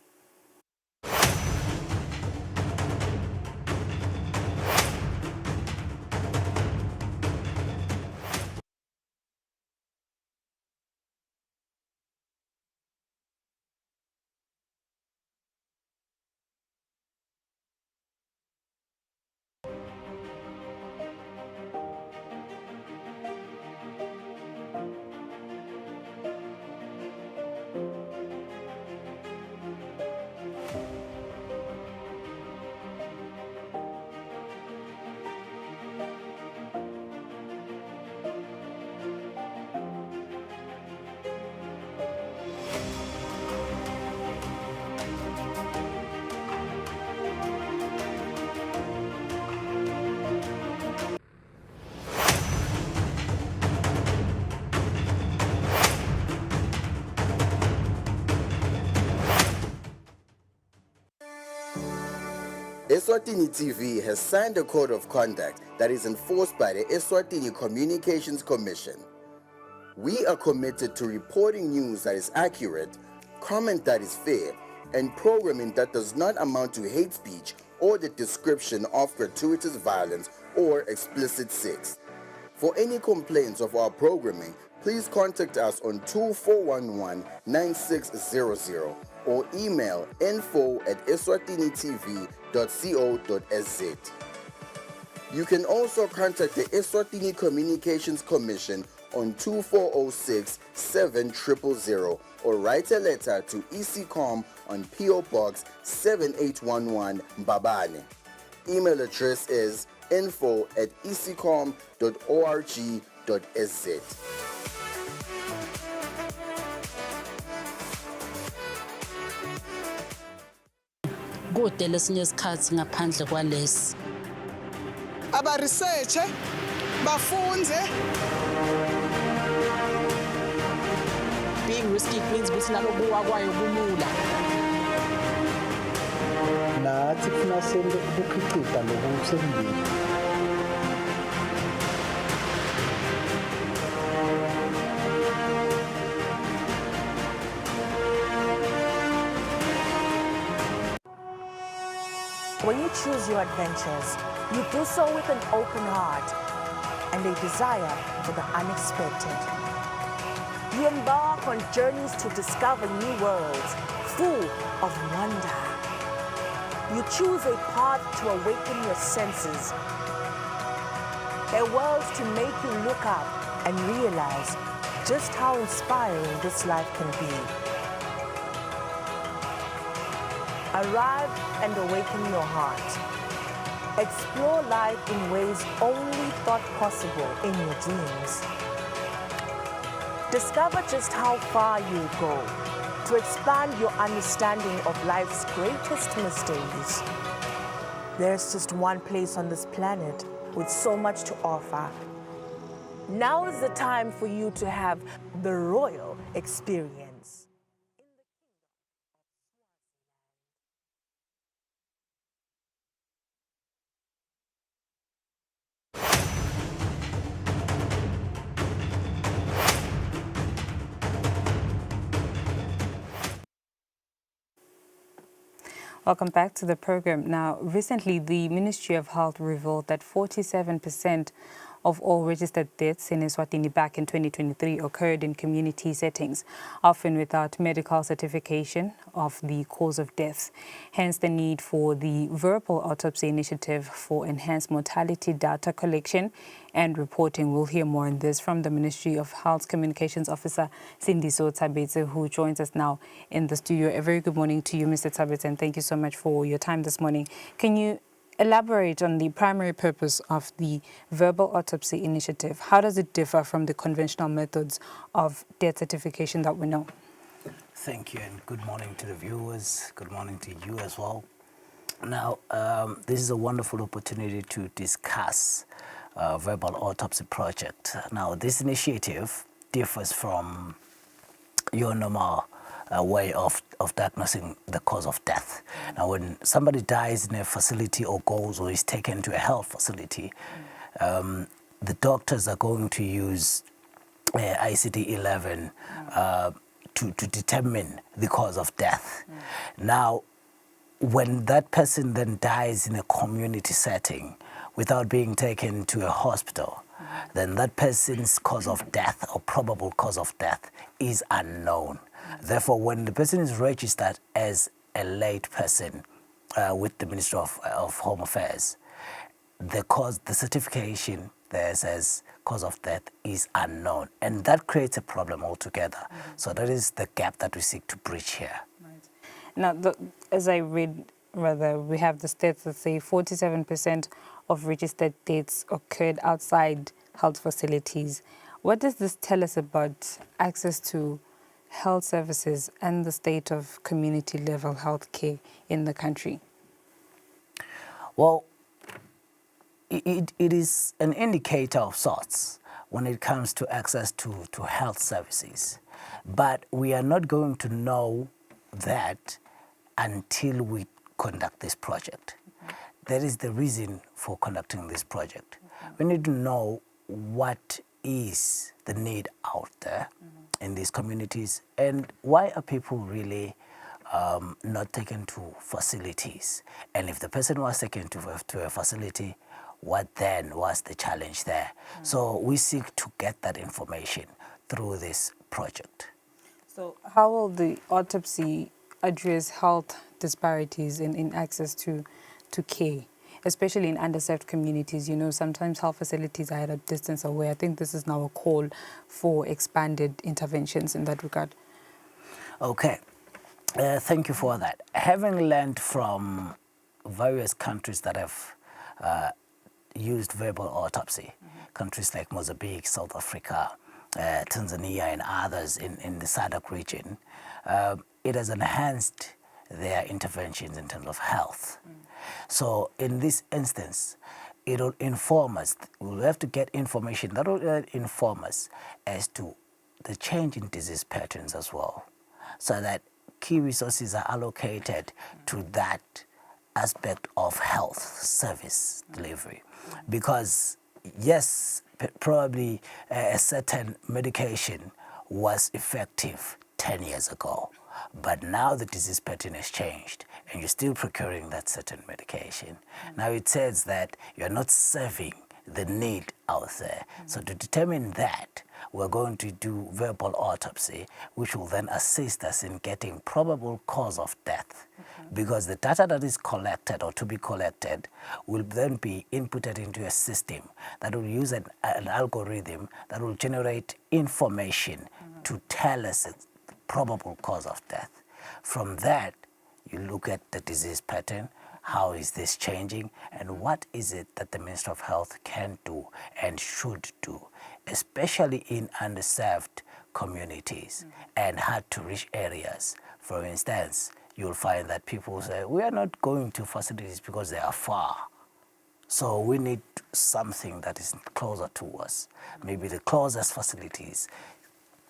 Speaker 2: Eswatini TV has signed a code of conduct that is enforced by the Eswatini Communications Commission. We are committed to reporting news that is accurate, comment that is fair, and programming that does not amount to hate speech or the description of gratuitous violence or explicit sex. For any complaints of our programming, please contact us on 2411-9600 or email info@eswatinitv.co.za. You can also contact the Eswatini Communications Commission on 2406-7000 or write a letter to ECCOM on PO Box 7811 Mbabane. Email address is info@ecom.org.sz.
Speaker 16: Kude lesinye isikhathi ngaphandle kwalesi
Speaker 17: aba research bafunze.
Speaker 16: Being risky means ukuthi nalokuwa kwayo kulula.
Speaker 18: Nathi kufuna senze ukukhicita lokusembili.
Speaker 19: When you choose your adventures, you do so with an open heart. and a desire for the unexpected. You embark on journeys to discover new worlds, full of wonder. You choose a path to awaken your senses, a world to make you look up and realize just how inspiring this life can be. Arrive and awaken your heart. Explore life in ways only thought possible in your dreams. Discover just how far you'll go to expand your understanding of life's greatest mysteries. There's just one place on this planet with so much to offer. Now is the time for you to have the royal experience.
Speaker 1: Welcome back to the program. Now, recently, the Ministry of Health revealed that 47% of all registered deaths in Eswatini back in 2023 occurred in community settings, often without medical certification of the cause of death. Hence the need for the verbal autopsy initiative for enhanced mortality data collection and reporting. We'll hear more on this from the Ministry of Health's Communications Officer, Sindiso Tabetse, who joins us now in the studio. A very good morning to you, Mr. Tabetse, and thank you so much for your time this morning. Can you elaborate on the primary purpose of the verbal autopsy initiative? How does it differ from the conventional methods of death certification that we know?
Speaker 20: Thank you, and good morning to the viewers. Good morning to you as well. Now, this is a wonderful opportunity to discuss verbal autopsy project. Now, this initiative differs from your normal way of diagnosing the cause of death. Now, when somebody dies in a facility or goes or is taken to a health facility, the doctors are going to use ICD-11 to determine the cause of death. Now, when that person then dies in a community setting without being taken to a hospital, then that person's cause of death or probable cause of death is unknown. Therefore, when the person is registered as a late person with the Ministry of Home Affairs, the certification there says cause of death is unknown, and that creates a problem altogether. So that is the gap that we seek to bridge here.
Speaker 1: Now, as I read, we have the stats that say 47% of registered deaths occurred outside health facilities. What does this tell us about access to health services and the state of community level health care in the country?
Speaker 20: Well, it is an indicator of sorts when it comes to access to health services. But we are not going to know that until we conduct this project. That is the reason for conducting this project. We need to know what is the need out there in these communities, and why are people really not taken to facilities? And if the person was taken to a facility, what then was the challenge there? So we seek to get that information through this project.
Speaker 1: So how will the autopsy address health disparities in access to care, especially in underserved communities? You know, sometimes health facilities are at a distance away. I think this is now a call for expanded interventions in that regard.
Speaker 20: Okay, thank you for that. Having learned from various countries that have used verbal autopsy, countries like Mozambique, South Africa, Tanzania, and others in the SADC region, it has enhanced their interventions in terms of health. So in this instance, it will inform us. We'll have to get information that will inform us as to the change in disease patterns as well, so that key resources are allocated to that aspect of health service delivery. Because yes, probably a certain medication was effective 10 years ago, but now the disease pattern has changed and you're still procuring that certain medication. Now it says that you're not serving the need out there. So to determine that, we're going to do verbal autopsy, which will then assist us in getting probable cause of death. Because the data that is collected or to be collected will then be inputted into a system that will use an algorithm that will generate information to tell us the probable cause of death. From that, you look at the disease pattern, how is this changing, and what is it that the Ministry of Health can do and should do, especially in underserved communities and hard-to-reach areas. For instance, you'll find that people say, we are not going to facilities because they are far. So we need something that is closer to us. Maybe the closest facilities,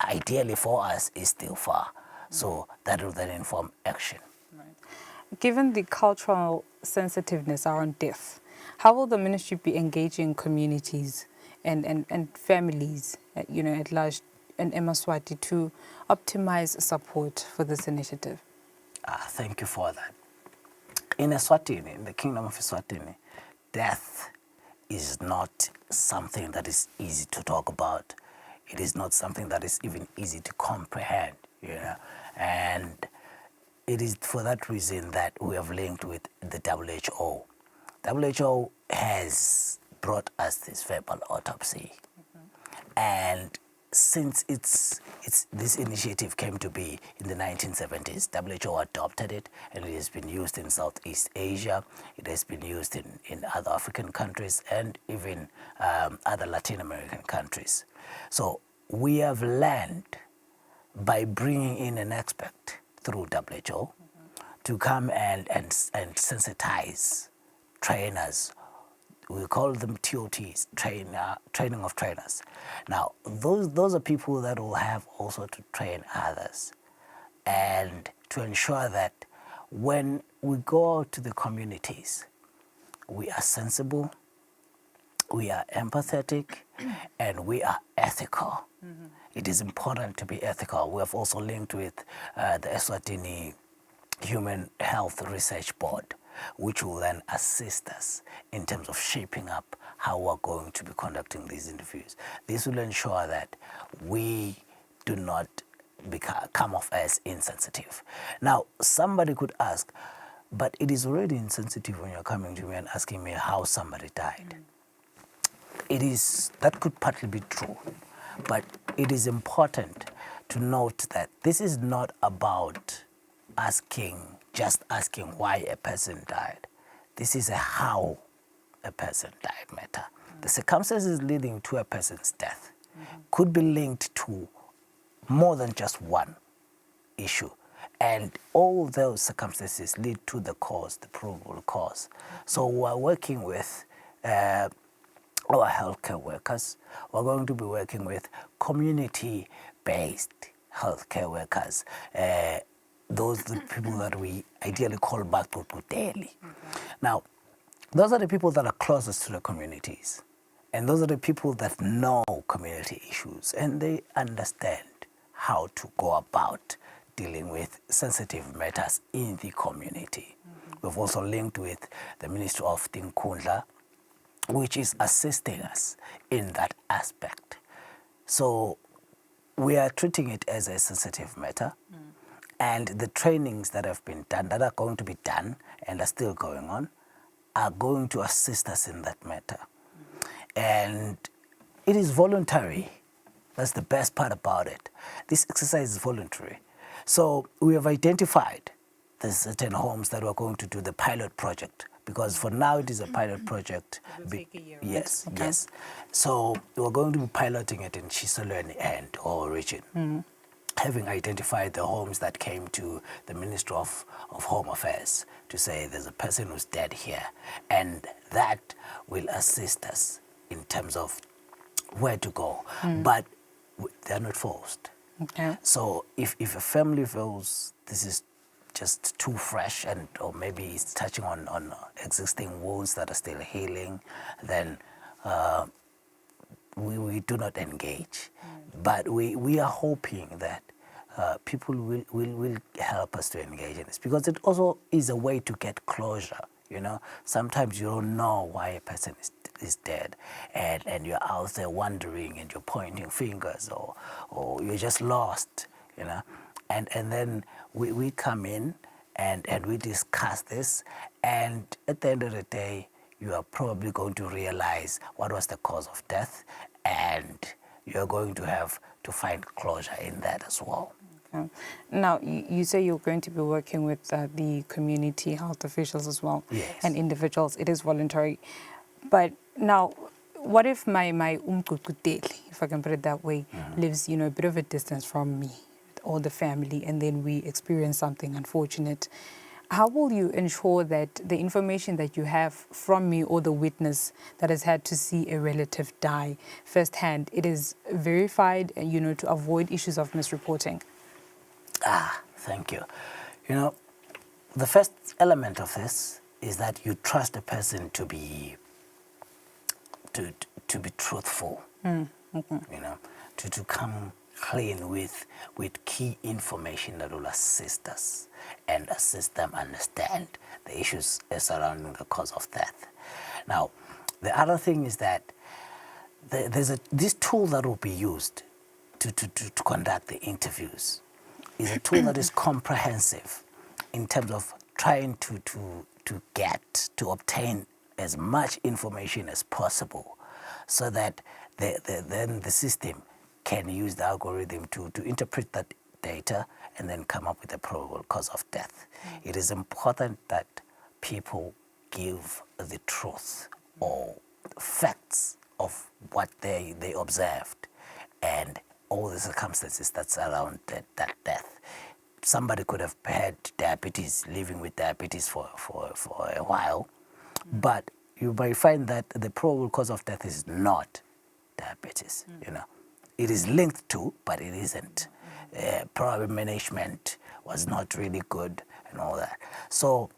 Speaker 20: ideally for us, is still far. So that will then inform action.
Speaker 1: Given the cultural sensitiveness around death, how will the ministry be engaging communities and families, at large in Eswatini to optimize support for this initiative?
Speaker 20: Thank you for that. In Eswatini, in the Kingdom of Eswatini, death is not something that is easy to talk about. It is not something that is even easy to comprehend, and it is for that reason that we have linked with the WHO. WHO has brought us this verbal autopsy. And since this initiative came to be in the 1970s, WHO adopted it, and it has been used in Southeast Asia, it has been used in other African countries, and even other Latin American countries. So we have learned by bringing in an expert through WHO to come and sensitize trainers. We call them TOTs, training of trainers. Now, those are people that will have also to train others and to ensure that when we go to the communities, we are sensible, we are empathetic, and we are ethical. It is important to be ethical. We have also linked with the Eswatini Human Health Research Board, which will then assist us in terms of shaping up how we're going to be conducting these interviews. This will ensure that we do not come off as insensitive. Now, somebody could ask, but it is already insensitive when you're coming to me and asking me how somebody died. That could partly be true, but it is important to note that this is not about just asking why a person died. This is a how a person died matter. The circumstances leading to a person's death could be linked to more than just one issue. And all those circumstances lead to the cause, the probable cause. So we're working with our healthcare workers. We're going to be working with community-based healthcare workers. Those are the people that we ideally call Bakuputeli. Now, those are the people that are closest to the communities. And those are the people that know community issues. And they understand how to go about dealing with sensitive matters in the community. We've also linked with the Ministry of Tinkundla, which is assisting us in that aspect. So we are treating it as a sensitive matter. And the trainings that have been done, that are going to be done and are still going on, are going to assist us in that matter. And it is voluntary. That's the best part about it. This exercise is voluntary. So we have identified the certain homes that we're going to do the pilot project, because for now it is a pilot project.
Speaker 1: It will take a year, right?
Speaker 20: Yes,
Speaker 1: Okay.
Speaker 20: yes. So we're going to be piloting it in Chisolweni and or region. Having identified the homes that came to the Ministry of Home Affairs to say there's a person who's dead here, and that will assist us in terms of where to go. But they're not forced.
Speaker 1: Okay.
Speaker 20: So if a family feels this is just too fresh or maybe it's touching on existing wounds that are still healing, then we do not engage. But we are hoping that people will help us to engage in this, because it also is a way to get closure. Sometimes you don't know why a person is dead, and you're out there wondering and you're pointing fingers or you're just lost, you know. And then we come in and we discuss this, and at the end of the day, you are probably going to realize what was the cause of death, and you're going to have to find closure in that as well.
Speaker 1: Okay. Now, you say you're going to be working with the community health officials as well,
Speaker 20: yes,
Speaker 1: and individuals. It is voluntary. But now, what if my if I can put it that way, lives, a bit of a distance from me or the family, and then we experience something unfortunate? How will you ensure that the information that you have from me or the witness that has had to see a relative die firsthand, it is verified, to avoid issues of misreporting?
Speaker 20: Thank you. The first element of this is that you trust the person to be truthful. To come clean with key information that will assist us and assist them understand the issues surrounding the cause of death. Now, the other thing is that this tool that will be used to conduct the interviews is a tool that is comprehensive in terms of trying to obtain as much information as possible, so that then the system can use the algorithm to interpret that data and then come up with a probable cause of death. It is important that people give the truth or facts of what they observed and all the circumstances that surround that death. Somebody could have had diabetes, living with diabetes for a while, but you might find that the probable cause of death is not diabetes. It is linked to, but it isn't. Probably management was not really good and all that. So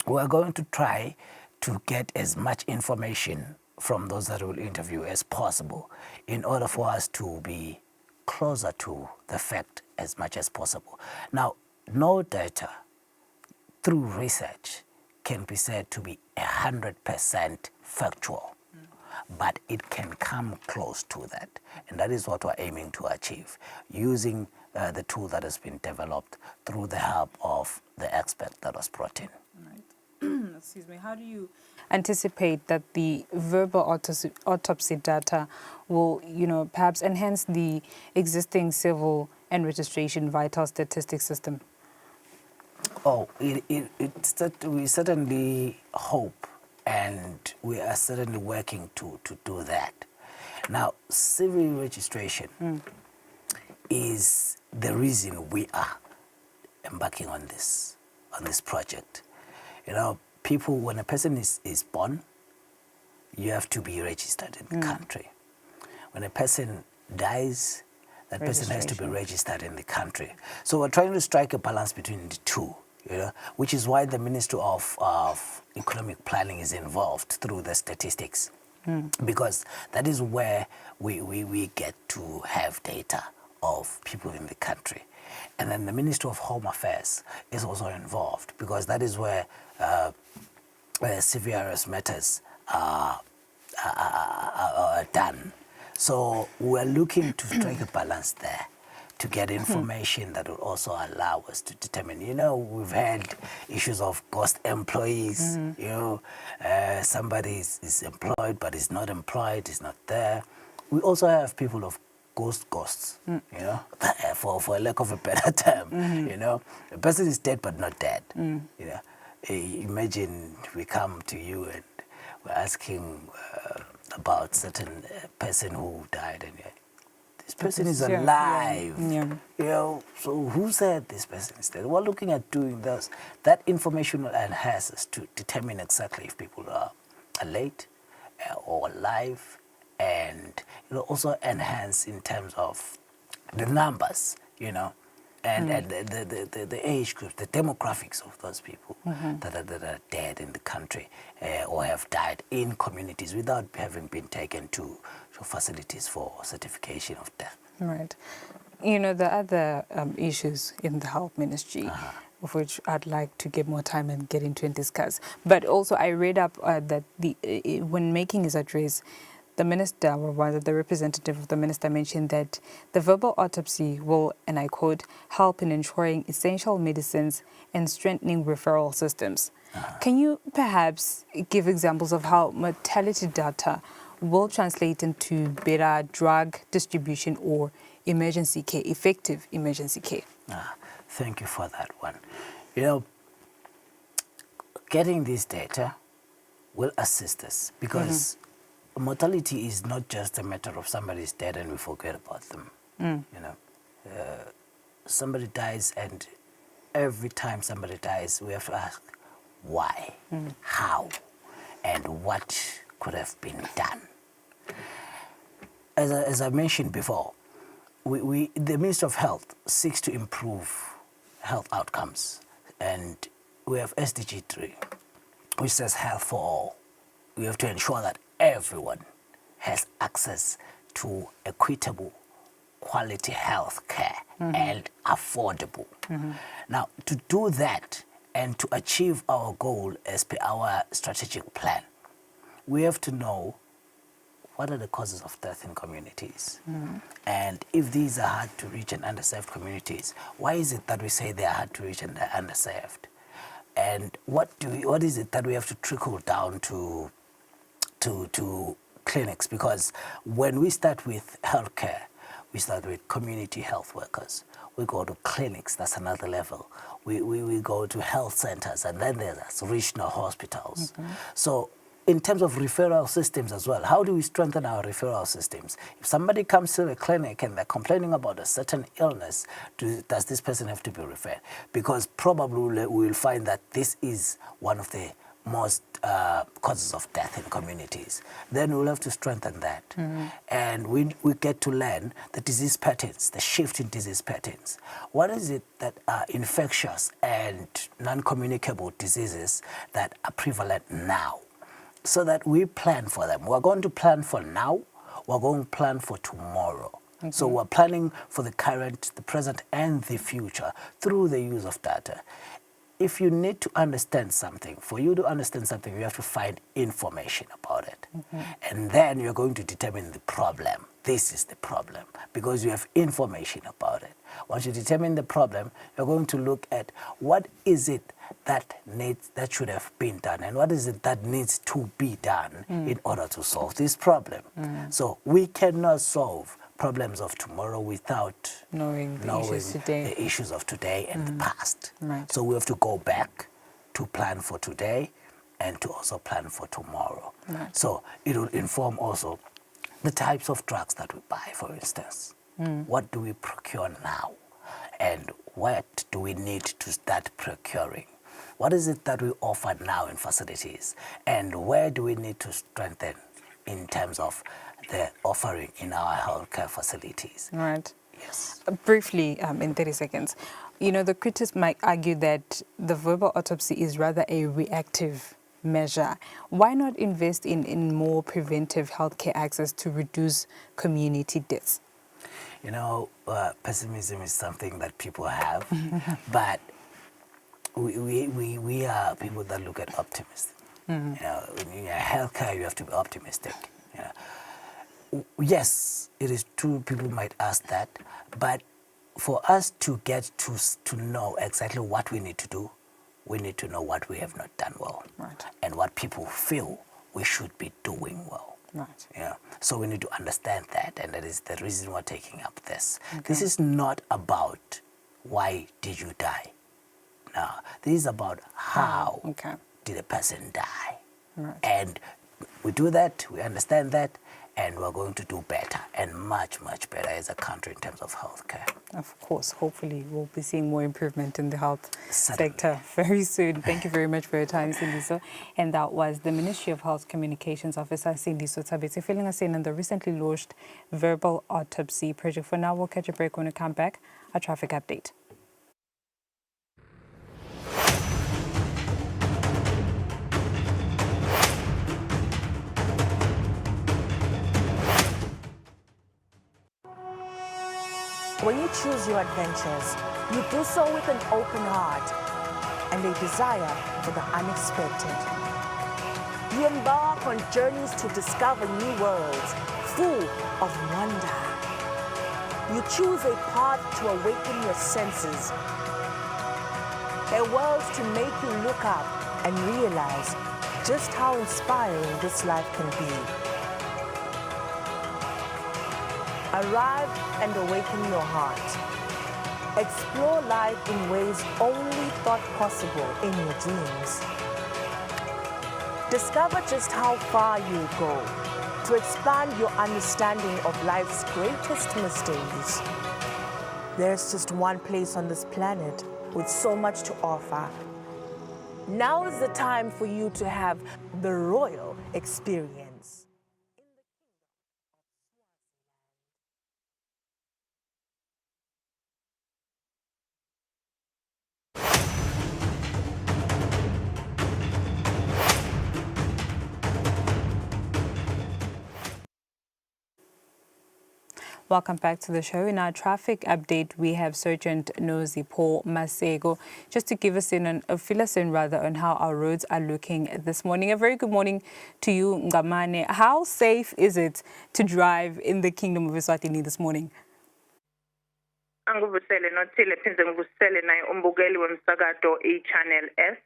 Speaker 20: we're going to try to get as much information from those that will interview as possible in order for us to be closer to the fact as much as possible. Now, no data through research can be said to be 100% factual, but it can come close to that. And that is what we're aiming to achieve, using the tool that has been developed through the help of the expert that was brought in.
Speaker 1: Right. Excuse me, how do you anticipate that the verbal autopsy data will, perhaps enhance the existing civil and registration vital statistics system?
Speaker 20: We certainly hope, and we are certainly working to do that. Now, civil registration is the reason we are embarking on this project. People, when a person is born, you have to be registered in the country. When a person dies, that person has to be registered in the country. So we're trying to strike a balance between the two, which is why the Ministry of Economic Planning is involved through the statistics, because that is where we get to have data of people in the country. And then the Ministry of Home Affairs is also involved, because that is where CVRS matters are done. So we're looking to strike a balance there to get information that will also allow us to determine, we've had issues of ghost employees, somebody is employed but is not employed, is not there. We also have people of ghosts, for lack of a better term, a person is dead but not dead, Imagine we come to you and we're asking about certain person who died, and this person is alive. So who said this person is dead? We're looking at doing this. That information will enhance us to determine exactly if people are late or alive, and it will also enhance in terms of the numbers, and the age group, the demographics of those people that are dead in the country or have died in communities without having been taken to facilities for certification of death.
Speaker 1: Right. The other issues in the health ministry of which I'd like to get more time and get into and discuss. But also I read up that when making his address, the minister, or rather the representative of the minister, mentioned that the verbal autopsy will, and I quote, help in ensuring essential medicines and strengthening referral systems. Can you perhaps give examples of how mortality data will translate into better drug distribution or emergency care, effective emergency care?
Speaker 20: Thank you for that one. You know, getting this data will assist us because mortality is not just a matter of somebody's dead and we forget about them. You know, somebody dies, and every time somebody dies, we have to ask why, how, and what could have been done. As I mentioned before, the Ministry of Health seeks to improve health outcomes, and we have SDG 3, which says health for all. We have to ensure that everyone has access to equitable, quality health care and affordable. Now, to do that and to achieve our goal as per our strategic plan, we have to know what are the causes of death in communities? And if these are hard to reach and underserved communities, why is it that we say they are hard to reach and they're underserved? And what is it that we have to trickle down to clinics? Because when we start with healthcare, we start with community health workers. We go to clinics, that's another level. We go to health centers, and then there's regional hospitals. So in terms of referral systems as well, how do we strengthen our referral systems? If somebody comes to the clinic and they're complaining about a certain illness, does this person have to be referred? Because probably we will find that this is one of the most causes of death in communities. Then we'll have to strengthen that. And we get to learn the disease patterns, the shift in disease patterns. What is it that are infectious and non-communicable diseases that are prevalent now? So that we plan for them. We're going to plan for now, we're going to plan for tomorrow. So we're planning for the current, the present, and the future through the use of data. If you need to understand something, for you to understand something, you have to find information about it. And then you're going to determine the problem. This is the problem, because you have information about it. Once you determine the problem, you're going to look at what is it that should have been done, and what is it that needs to be done in order to solve this problem. So we cannot solve problems of tomorrow without
Speaker 1: knowing the
Speaker 20: issues of today and the past. So we have to go back to plan for today and to also plan for tomorrow. So it will inform also the types of drugs that we buy, for instance. What do we procure now? And what do we need to start procuring? What is it that we offer now in facilities? And where do we need to strengthen in terms of the offering in our healthcare facilities? Yes.
Speaker 1: Briefly, in 30 seconds, you know, the critics might argue that the verbal autopsy is rather a reactive measure. Why not invest in more preventive healthcare access to reduce community deaths?
Speaker 20: You know, pessimism is something that people have, but we are people that look at optimism. You know, in healthcare, you have to be optimistic. You know. Yes, it is true, people might ask that, but for us to get to know exactly what we need to do, we need to know what we have not done well, and what people feel we should be doing well. Yeah. So we need to understand that, and that is the reason we're taking up this. This is not about why did you die. No, this is about how did a person die. And we do that, we understand that, and we're going to do better, and much, much better as a country in terms of healthcare.
Speaker 1: Of course, hopefully we'll be seeing more improvement in the health sector very soon. Thank you very much for your time, Sindiso. And that was the Ministry of Health Communications Officer, Sindiso Tabete, filling us in on the recently launched verbal autopsy project. For now, we'll catch a break. When we come back, a traffic update.
Speaker 19: When you choose your adventures, you do so with an open heart, and a desire for the unexpected. You embark on journeys to discover new worlds, full of wonder. You choose a path to awaken your senses, a world to make you look up and realize just how inspiring this life can be. Arrive and awaken your heart. Explore life in ways only thought possible in your dreams. Discover just how far you go to expand your understanding of life's greatest mysteries. There's just one place on this planet with so much to offer. Now is the time for you to have the royal experience.
Speaker 1: Welcome back to the show. In our traffic update, we have Sergeant Nosy Paul Masego, just to give us fill us in on how our roads are looking this morning. A very good morning to you, Ngamane. How safe is it to drive in the Kingdom of Eswatini this morning?
Speaker 21: Anguvusele nothile phinze ngivusele naye umbukeli wemsakato iChannel S.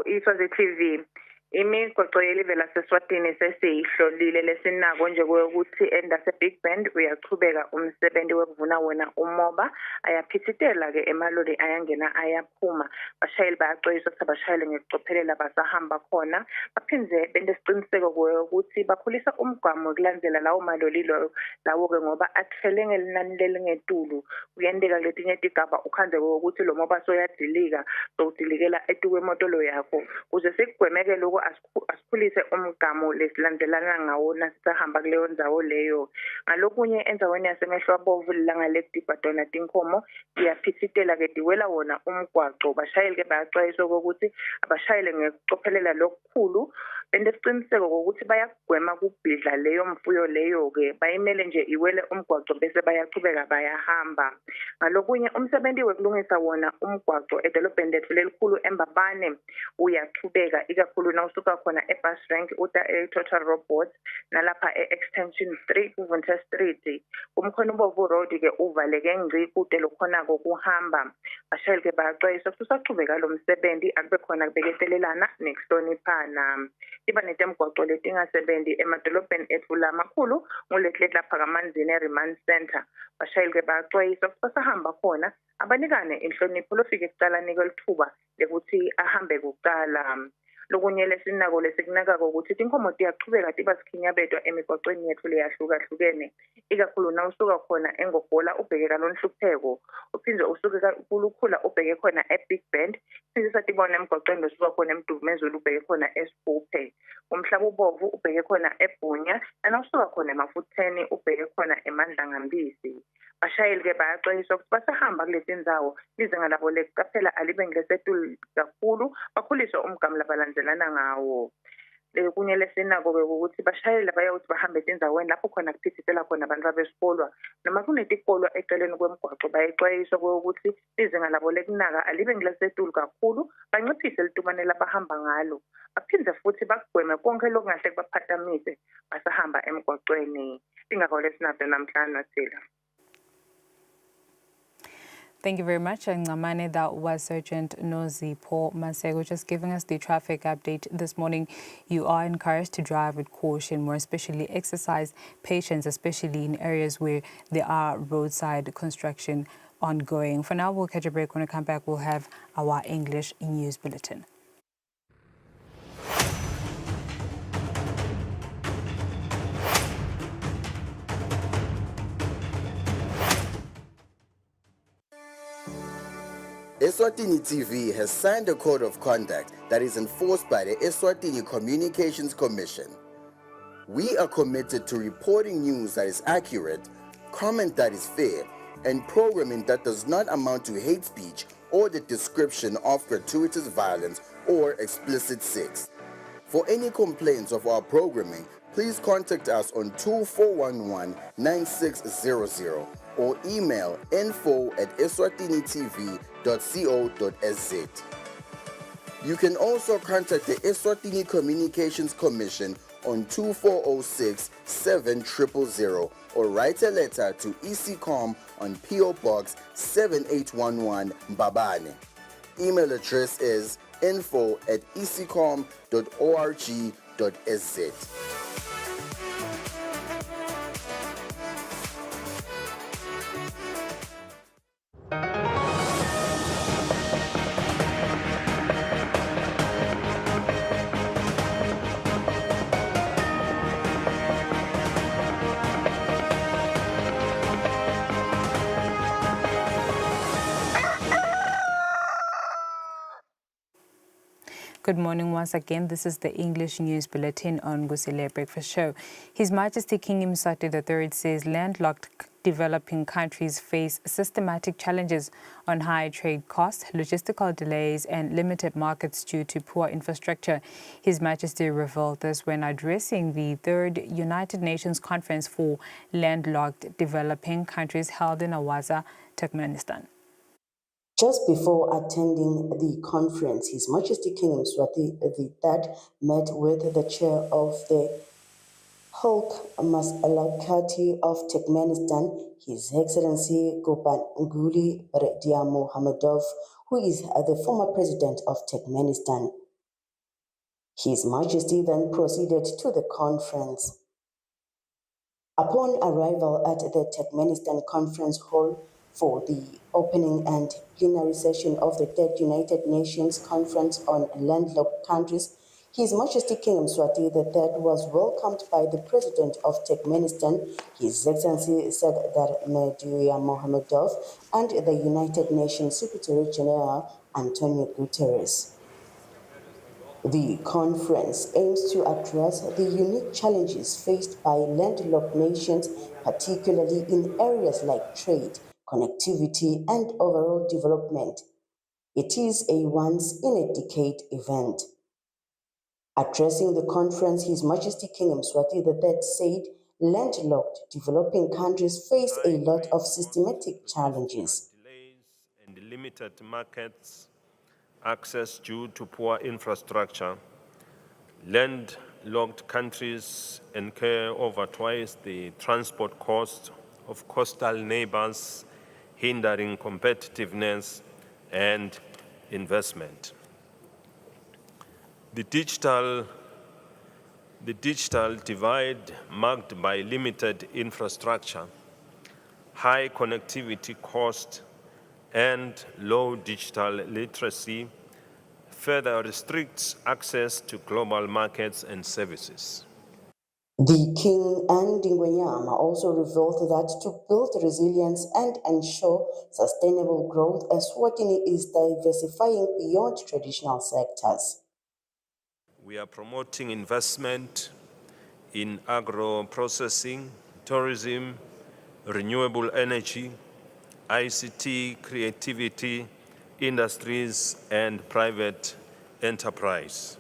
Speaker 21: Eswatini TV. Imigwaqo yelive laseSwatini sesiyihlolile lesinako nje ukuthi endase Big Bend uyachubeka umsebenzi wekuvuna wona umoba ayaphithitela ke emaloli ayangena ayaphuma bashayeli bayaxwayiswa ukuthi abashayeli ngekucophelela basahamba khona baphindze bende siqiniseko ukuthi bakhulisa umgwamo kulandela lawo maloli lawo ke ngoba athele ngelinani lelingetulu kuyendeka letinye tigaba ukhanze ukuthi lo moba soyadilika sokudilikela etukwemotolo yakho kuze sikugwemeke lokho asikhulise umgamo lesilandelana ngawo nasihamba kuleyo ndzawo leyo ngalokunye endaweni yasemehlwabovu Landlocked badona tinkomo iyaphithitela ke diwela wona umgwaqo bashayeli ke bayaxwayiswa ukuthi abashayele ngekucophelela lokukhulu bende siqiniseko ukuthi bayagwema ukubhidla leyo mfuyo leyo ke bayimele nje iwele umgwaqo bese bayachubeka bayahamba ngalokunye umsebenzi wekulungisa wona umgwaqo edolobheni lethu lelikhulu eMbabane uyachubeka ikakhulu nawusuka khona ebus rank uta total robots nalapha extension 3 kuVunta Street kumkhona ubovu road ke uvaleke ngci kude lokhonako kuhamba bashayeli ke bayaxwayiswa ukuthi usachubeka lo msebenzi akube khona kubeketelelana nekuhloniphana iba netemgwaqo letingasebenzi emadolobheni ethu lamakhulu nguletlet lapha kaManzini Remand Center bashayeli ke bayaxwayiswa ukuthi basahamba khona abanikane inhlonipho lofike kuqala nike lithuba lekuthi ahambe kuqala lokunye lesinako lesikunaka ukuthi tinkomo tiyachubeka tiba sikhinyabedwa emigwaqweni yethu leyahlukahlukene ikakhulu nawusuka khona eNgogola ubheke kalonhlupheko uphinde usuke kulukhula ubheke khona eBig Bend phinde satibona emigwaqweni losuka khona eMduvumezulu ubheke khona eSphuphe umhlaba ubovu ubheke khona eBhunya nawusuka khona emafutheni ubheke khona eMandla Ngambisi bashayeli ke bayaxwayiswa ukuthi basahamba kulezi ndzawo lizinga labo lekuqaphela alibe ngilesetulu kakhulu bakhuliswe umgamo labalandzelana ngawo kunye lesinako ke ukuthi bashayeli bayawuthi bahambe etindzaweni lapho khona kuphithithela khona abantu besikolo noma kunetikolwa eceleni kwemigwaqo bayexwayiswa ukuthi lizinga labo lekunaka alibe ngilesetulu kakhulu banciphise litumane labahamba ngalo baphinde futhi bakugweme konke lokungahle kubaphathamise basahamba emigwaqweni ingakho lesinazo namhlanje nathila.
Speaker 1: Thank you very much, Ngamane. That was Sergeant Nosy Paul Masego just giving us the traffic update this morning. You are encouraged to drive with caution, more especially exercise patience, especially in areas where there are roadside construction ongoing. For now, we'll catch a break. When we come back, we'll have our English news bulletin.
Speaker 2: Eswatini TV has signed a code of conduct that is enforced by the Eswatini Communications Commission. We are committed to reporting news that is accurate, comment that is fair, and programming that does not amount to hate speech or the description of gratuitous violence or explicit sex. For any complaints of our programming, please contact us on 2411-9600 or email info@eswatinitv.co.sz. You can also contact the Eswatini Communications Commission on 2406 7000 or write a letter to ECCOM on PO Box 7811 Mbabane. Email address is info@ecom.org.sz.
Speaker 1: Good morning once again. This is the English News Bulletin on Kusile Breakfast Show. His Majesty King Eswatini III says landlocked developing countries face systematic challenges on high trade costs, logistical delays and limited markets due to poor infrastructure. His Majesty revealed this when addressing the 3rd United Nations Conference for Landlocked Developing Countries held in Awaza, Turkmenistan.
Speaker 3: Just before attending the conference, His Majesty King Eswatini III met with the chair of the Landlocked of Turkmenistan, His Excellency Gurbanguly Berdimuhamedov, who is the former president of Turkmenistan. His Majesty then proceeded to the conference. Upon arrival at the Turkmenistan Conference Hall for the opening and plenary session of the 3rd United Nations Conference on Landlocked Countries, His Majesty King Eswatini III was welcomed by the President of Turkmenistan, His Excellency Sardar Berdimuhamedov, and the United Nations Secretary General Antonio Guterres. The conference aims to address the unique challenges faced by landlocked nations, particularly in areas like trade, connectivity, and overall development. It is a once-in-a-decade event. Addressing the conference, His Majesty King Eswatini III said landlocked developing countries face a lot of systematic challenges.
Speaker 4: And limited markets, access due to poor infrastructure. Landlocked countries incur over twice the transport cost of coastal neighbors, hindering competitiveness and investment. The digital divide, marked by limited infrastructure, high connectivity cost, and low digital literacy, further restricts access to global markets and services.
Speaker 3: The King and Ngwenyama also revealed that to build resilience and ensure sustainable growth, Eswatini is diversifying beyond traditional sectors.
Speaker 4: We are promoting investment in agro-processing, tourism, renewable energy, ICT, creativity, industries, and private enterprise.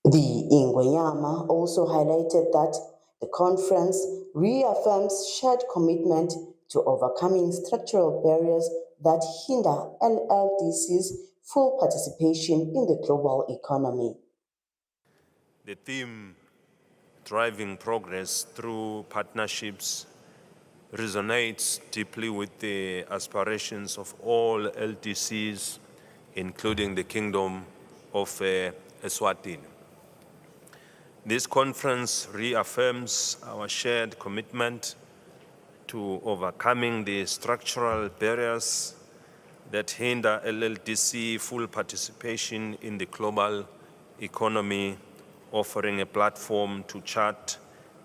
Speaker 3: The Ngwenyama also highlighted that the conference reaffirms shared commitment to overcoming structural barriers that hinder LLDC's full participation in the global economy.
Speaker 4: The theme, driving progress through partnerships, resonates deeply with the aspirations of all LDCs, including the Kingdom of Eswatini. This conference reaffirms our shared commitment to overcoming the structural barriers that hinder LLDC full participation in the global economy, offering a platform to chart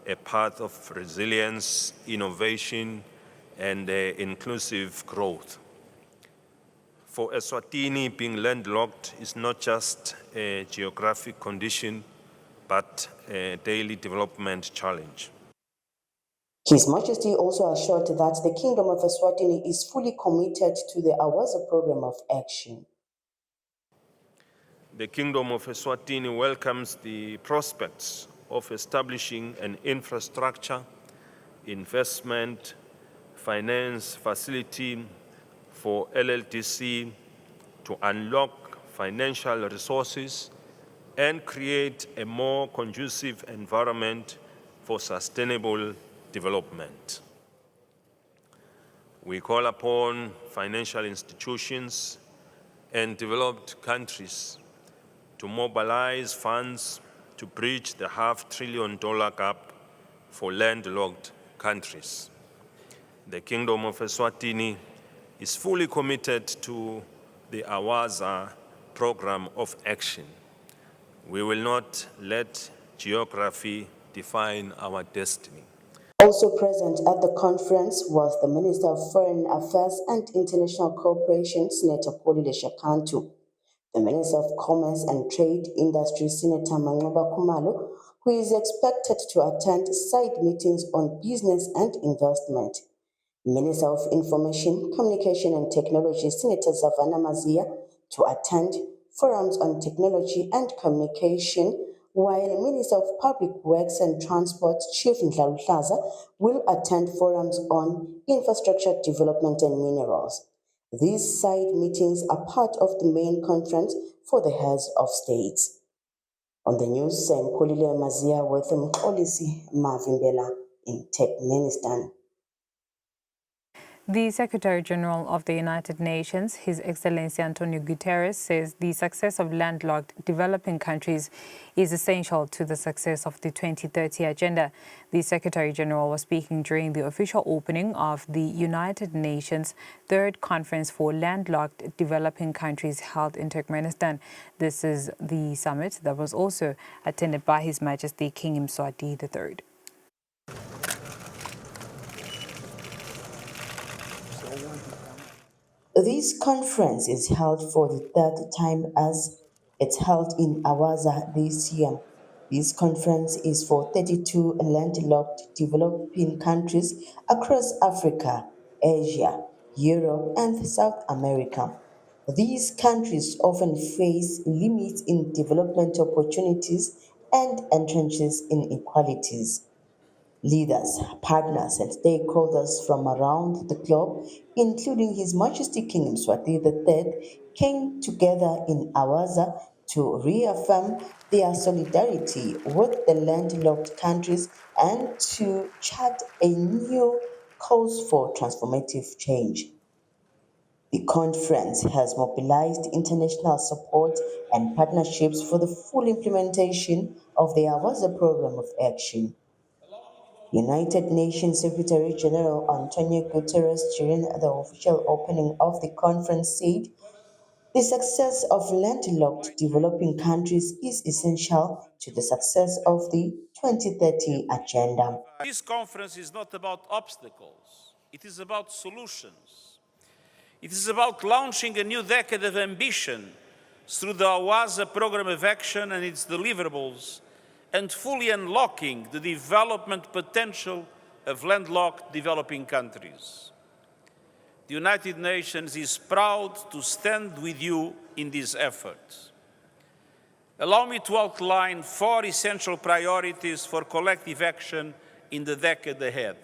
Speaker 4: a path of resilience, innovation, and inclusive growth. For Eswatini, being landlocked is not just a geographic condition, but a daily development challenge.
Speaker 3: His Majesty also assured that the Kingdom of Eswatini is fully committed to the Awaza program of action.
Speaker 4: The Kingdom of Eswatini welcomes the prospects of establishing an infrastructure, investment, finance facility for LLDC to unlock financial resources, and create a more conducive environment for sustainable development. We call upon financial institutions and developed countries to mobilize funds to bridge the $500 billion gap for landlocked countries. The Kingdom of Eswatini is fully committed to the AWAZA program of action. We will not let geography define our destiny.
Speaker 3: Also present at the conference was the Minister of Foreign Affairs and International Cooperation, Senator Kusile Shakantu, the Minister of Commerce and Trade Industry, Senator Mangoba Khumalo, who is expected to attend side meetings on business and investment. Minister of Information, Communication and Technology, Senator Savannah Mazia, to attend forums on technology and communication, while Minister of Public Works and Transport, Chief Ndlalu Hlaza, will attend forums on infrastructure development and minerals. These side meetings are part of the main conference for the heads of states. On the news, I'm Kolile Mazia with Mkolisi Mavimbela in Turkmenistan.
Speaker 1: The Secretary General of the United Nations, His Excellency Antonio Guterres, says the success of landlocked developing countries is essential to the success of the 2030 Agenda. The Secretary General was speaking during the official opening of the United Nations Third Conference for Landlocked Developing Countries held in Turkmenistan. This is the summit that was also attended by His Majesty King Eswatini III.
Speaker 3: This conference is held for the third time as it's held in Awaza this year. This conference is for 32 landlocked developing countries across Africa, Asia, Europe, and South America. These countries often face limits in development opportunities and entrenches inequalities. Leaders, partners, and stakeholders from around the globe, including His Majesty King Eswatini III, came together in Awaza to reaffirm their solidarity with the landlocked countries and to chart a new course for transformative change. The conference has mobilized international support and partnerships for the full implementation of the Awaza program of action. United Nations Secretary General Antonio Guterres, during the official opening of the conference, said the success of landlocked developing countries is essential to the success of the 2030 Agenda.
Speaker 5: This conference is not about obstacles, it is about solutions. It is about launching a new decade of ambition through the AWAZA program of action and its deliverables, and fully unlocking the development potential of landlocked developing countries. The United Nations is proud to stand with you in this effort. Allow me to outline 4 essential priorities for collective action in the decade ahead.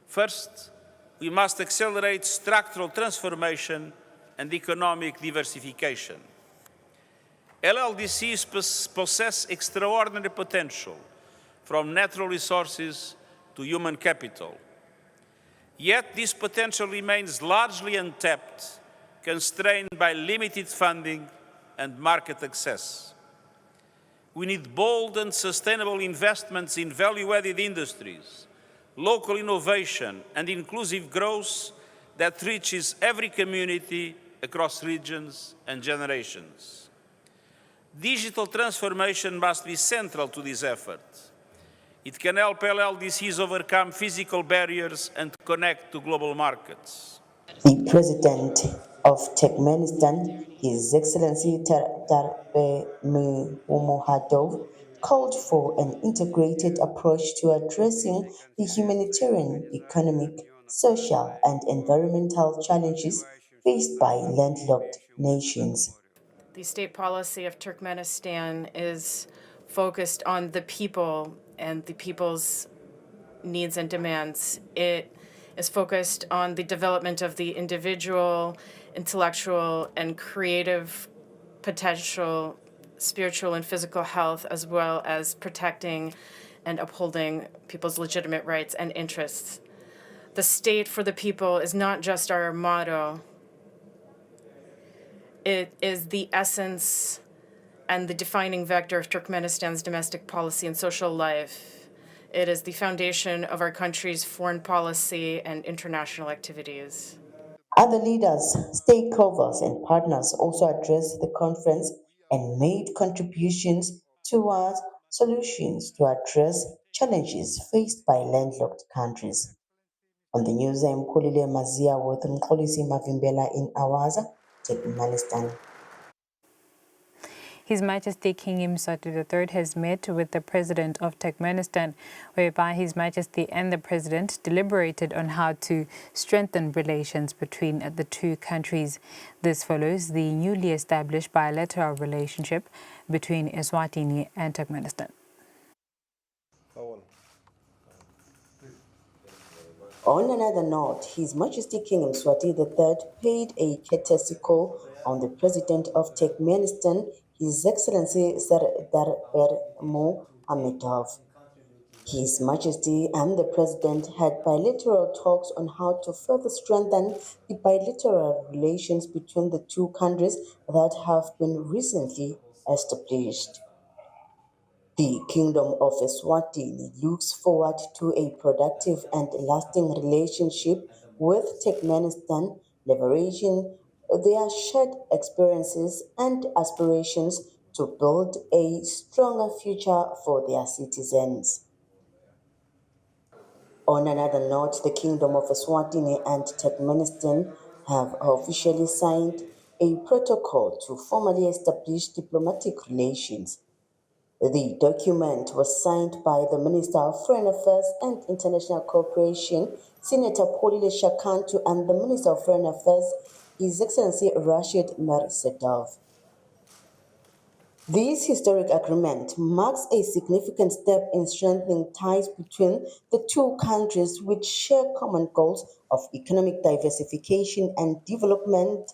Speaker 5: First, we must accelerate structural transformation and economic diversification. LLDCs possess extraordinary potential, from natural resources to human capital. Yet this potential remains largely untapped, constrained by limited funding and market access. We need bold and sustainable investments in value-added industries, local innovation, and inclusive growth that reaches every community across regions and generations. Digital transformation must be central to this effort. It can help LLDCs overcome physical barriers and connect to global markets.
Speaker 3: The President of Turkmenistan, His Excellency Darbe Muhammadov, called for an integrated approach to addressing the humanitarian, economic, social, and environmental challenges faced by landlocked nations.
Speaker 6: The state policy of Turkmenistan is focused on the people and the people's needs and demands. It is focused on the development of the individual, intellectual, and creative potential spiritual and physical health, as well as protecting and upholding people's legitimate rights and interests. The state for the people is not just our motto. It is the essence and the defining vector of Turkmenistan's domestic policy and social life. It is the foundation of our country's foreign policy and international activities.
Speaker 3: Other leaders, stakeholders, and partners also addressed the conference and made contributions towards solutions to address challenges faced by landlocked countries. On the news, I'm Kusile Mazia with Mxolisi Mavimbela in Awaza, Turkmenistan.
Speaker 1: His Majesty King Eswatini III has met with the President of Turkmenistan, whereby His Majesty and the President deliberated on how to strengthen relations between the two countries. This follows the newly established bilateral relationship between Eswatini and Turkmenistan.
Speaker 3: On another note, His Majesty King Eswatini III paid a courtesy call on the President of Turkmenistan, His Excellency Sardar Mohamedov. His Majesty and the President had bilateral talks on how to further strengthen the bilateral relations between the two countries that have been recently established. The Kingdom of Eswatini looks forward to a productive and lasting relationship with Turkmenistan, leveraging their shared experiences and aspirations to build a stronger future for their citizens. On another note, the Kingdom of Eswatini and Turkmenistan have officially signed a protocol to formally establish diplomatic relations. The document was signed by the Minister of Foreign Affairs and International Cooperation, Senator Polile Shakantu, and the Minister of Foreign Affairs, His Excellency Rashid Mersedov. This historic agreement marks a significant step in strengthening ties between the two countries, which share common goals of economic diversification and development.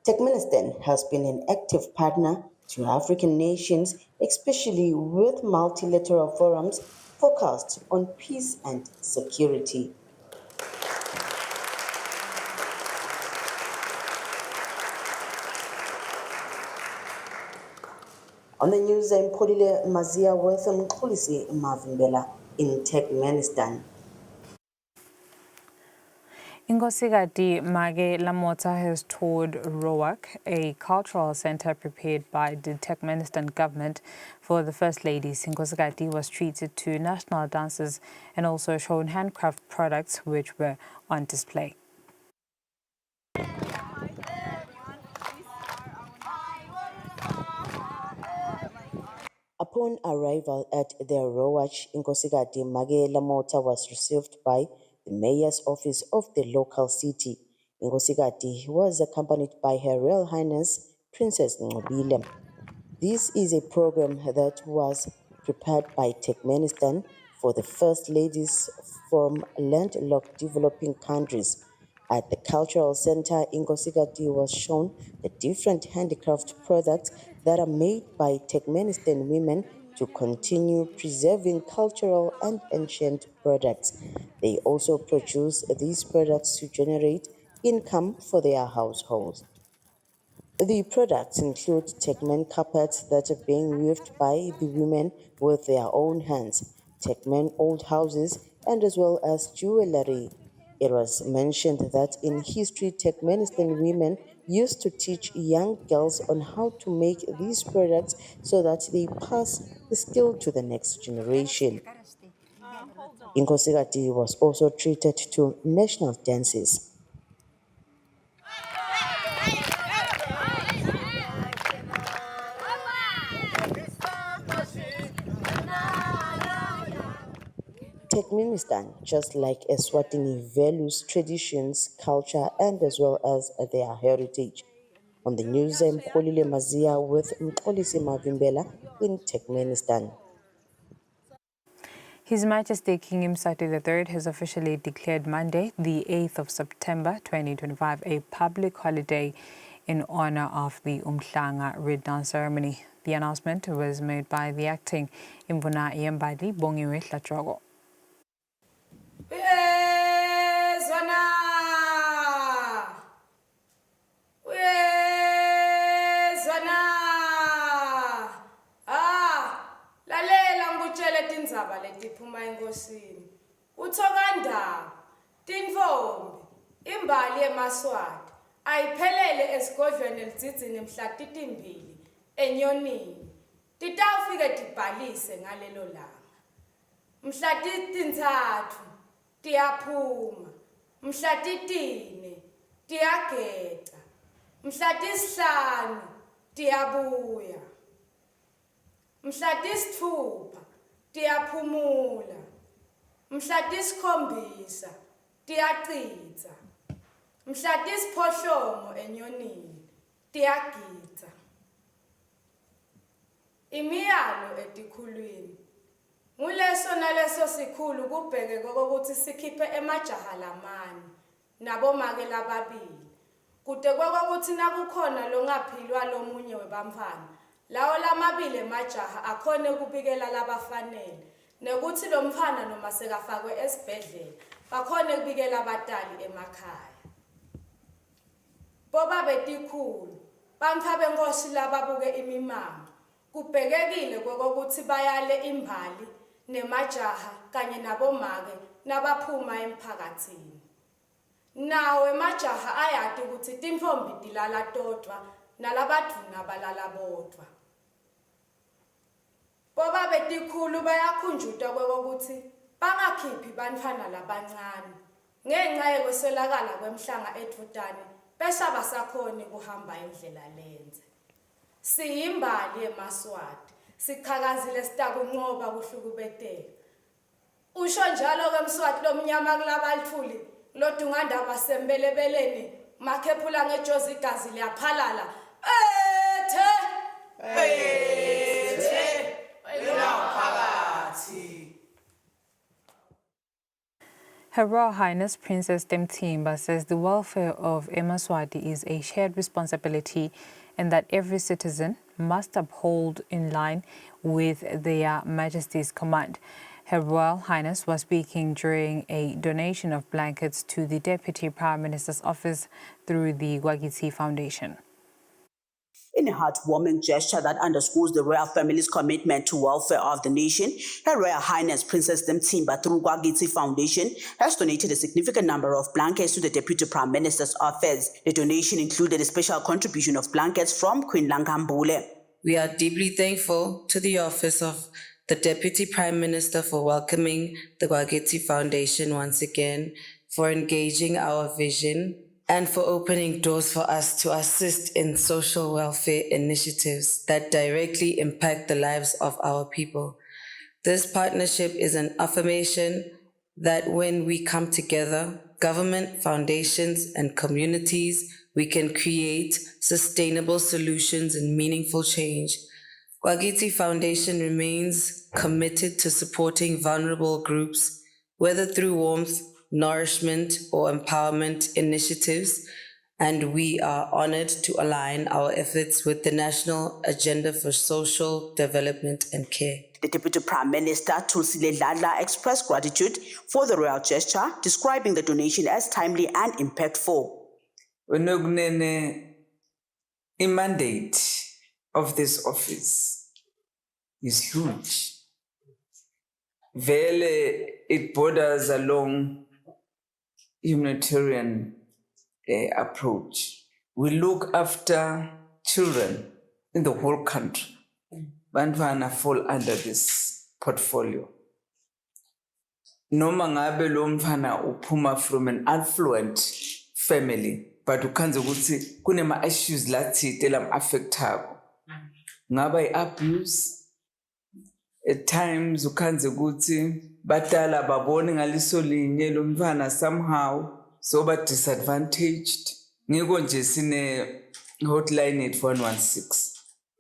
Speaker 3: Turkmenistan has been an active partner to African nations, especially with multilateral forums focused on peace and security. On the news, I'm Polile Mazia with Mxolisi Mavimbela in Turkmenistan.
Speaker 1: Inkosikati Mage Lamota has toured Rowak, a cultural center prepared by the Turkmenistan government for the First Ladies. Inkosikati was treated to national dances and also shown handcraft products which were on display.
Speaker 3: Upon arrival at the Rowach, Inkosikati Mage Lamota was received by the mayor's office of the local city. Inkosikati was accompanied by Her Royal Highness Princess Ngobile. This is a program that was prepared by Turkmenistan for the First Ladies from landlocked developing countries. At the Cultural Center, Inkosikati was shown the different handicraft products that are made by Turkmenistan women to continue preserving cultural and ancient products. They also produce these products to generate income for their households. The products include Turkmen carpets that are being weaved by the women with their own hands, Turkmen old houses, and as well as jewelry. It was mentioned that in history, Turkmenistan women used to teach young girls on how to make these products so that they pass the skill to the next generation. Inkosikati was also treated to national dances. Turkmenistan, just like Eswatini, values traditions, culture, and as well as their heritage. On the news, I'm Polile Mazia with Mxolisi Mavimbela in Turkmenistan.
Speaker 1: His Majesty King Eswatini III has officially declared Monday, the 8th of September 2025, a public holiday in honor of the Umhlanga read-down ceremony. The announcement was made by the acting Imvuna Yembadi Bongiwe Tlatrogo.
Speaker 7: Tindzaba letiphuma enkosini uthokandaba tinfombi imbali yemaswati ayiphelele esigodlweni elidzidzini mhla titimbili enyonini titawufike tibhalise ngalelo langa mhla tintsatfu tiyaphuma mhla titine tiyageca mhla tisihlanu tiyabuya mhla tisitfupha tiyaphumula mhla tisikhombisa tiyacitsa mhla tisiphohlongo enyonini tiyagidza imiyalo etikhulwini nguleso naleso sikhulu kubheke kokuthi sikhiphe emajaha lamane nabomake lababili kude kokuthi nakukhona longaphilwa lomunye webamfana lawo lamabili emajaha akhone kubikela labafanele nekuthi lo mfana noma sekafakwe esibhedlela bakhone kubikela abatali emakhaya boba betikhulu bamfa benkosi lababuke imimango kubhekekile kokuthi bayale imbali nemajaha kanye nabomake nabaphuma emphakathini nawe emajaha ayati ukuthi timfombi tilala todwa nalabaduna balala bodwa boba betikhulu bayakhunjutwa kokuthi bangakhiphi bantfwana labancane ngenxa yekweswelakala kwemhlanga edvutane bese abasakhoni kuhamba indlela lenze siyimbali yemaswati siqhakazile sitakunqoba kuhlukubeteka usho njalo ke Mswati lomnyama kulabalithuli lodungandaba sembelebeleni makhephula ngejozi igazi liyaphalala
Speaker 1: Her Royal Highness Princess Temtimba says the welfare of Eswatini is a shared responsibility and that every citizen must uphold in line with their Majesty's command. Her Royal Highness was speaking during a donation of blankets to the Deputy Prime Minister's office through the Gwagiti Foundation.
Speaker 8: In a heartwarming gesture that underscores the royal family's commitment to welfare of the nation, Her Royal Highness Princess Temtimba through Gwagiti Foundation has donated a significant number of blankets to the Deputy Prime Minister's office. The donation included a special contribution of blankets from Queen Langambule.
Speaker 9: We are deeply thankful to the office of the Deputy Prime Minister for welcoming the Gwagiti Foundation once again, for engaging our vision, and for opening doors for us to assist in social welfare initiatives that directly impact the lives of our people. This partnership is an affirmation that when we come together, government, foundations, and communities, we can create sustainable solutions and meaningful change. Gwagiti Foundation remains committed to supporting vulnerable groups, whether through warmth, nourishment, or empowerment initiatives, and we are honored to align our efforts with the National Agenda for Social Development and Care.
Speaker 8: The Deputy Prime Minister, Kusile, expressed gratitude for the royal gesture, describing the donation as timely and impactful.
Speaker 10: The mandate of this office is huge. Vele, it borders along humanitarian approach. We look after children in the whole country. Bantwana fall under this portfolio. Noma ngabe lo mfana uphuma from an affluent family, but ukhanze ukuthi kunema issues lathite lam affectako. Ngaba abuse, at times ukhanze ukuthi batala babone ngaliso linye lo mfana somehow so ba disadvantaged. Ngiko nje sine hotline 8116.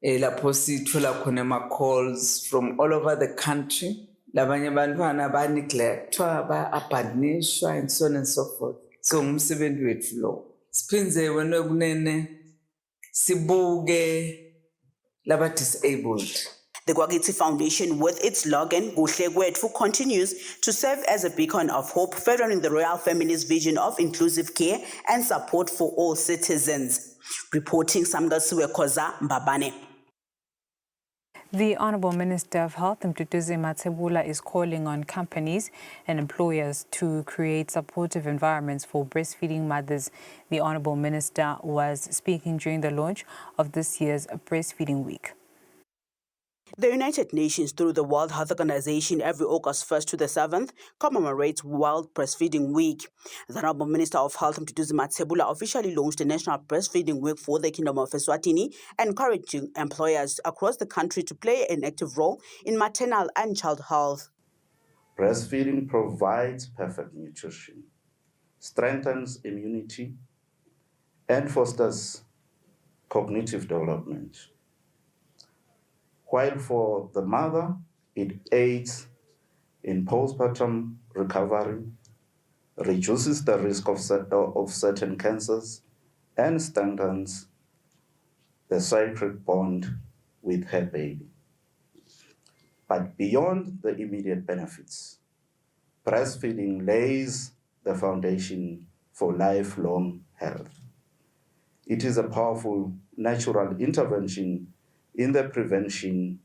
Speaker 10: Lapho sithola khona ama calls from all over the country. Labanye bantwana ba neglectwa, ba abandonishwa and so on and so forth. So ngumsebenzi wethu lo. Siphinze wena kunene sibuke laba disabled.
Speaker 8: The Kwagiti Foundation, with its slogan, Kuhle Kwetfu, continues to serve as a beacon of hope, furthering the royal family's vision of inclusive care and support for all citizens. Reporting Samgasiwe Koza Mbabane.
Speaker 1: The Honourable Minister of Health, Mduduzi Mathebula, is calling on companies and employers to create supportive environments for breastfeeding mothers. The Honourable Minister was speaking during the launch of this year's Breastfeeding Week.
Speaker 8: The United Nations, through the World Health Organization, every August 1st to the 7th, commemorates World Breastfeeding Week. The Honourable Minister of Health, Mduduzi Mathebula, officially launched the National Breastfeeding Week for the Kingdom of Eswatini, encouraging employers across the country to play an active role in maternal and child health.
Speaker 11: Breastfeeding provides perfect nutrition, strengthens immunity, and fosters cognitive development. While for the mother, it aids in postpartum recovery, reduces the risk of certain cancers, and strengthens the sacred bond with her baby. But beyond the immediate benefits, breastfeeding lays the foundation for lifelong health. It is a powerful natural intervention in the prevention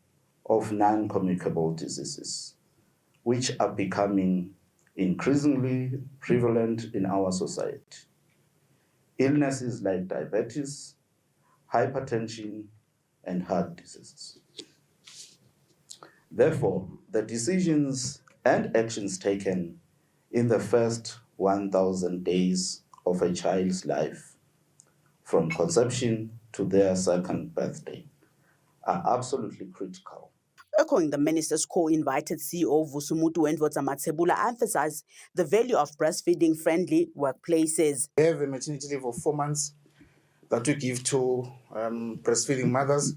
Speaker 11: of non-communicable diseases, which are becoming increasingly prevalent in our society. Illnesses like diabetes, hypertension, and heart diseases. Therefore, the decisions and actions taken in the first 1,000 days of a child's life, from conception to their second birthday, are absolutely critical.
Speaker 8: Echoing the minister's call, invited CEO Vusumutu Endvodza Mathebula emphasized the value of breastfeeding-friendly workplaces.
Speaker 12: We have a maternity leave of 4 months that we give to breastfeeding mothers,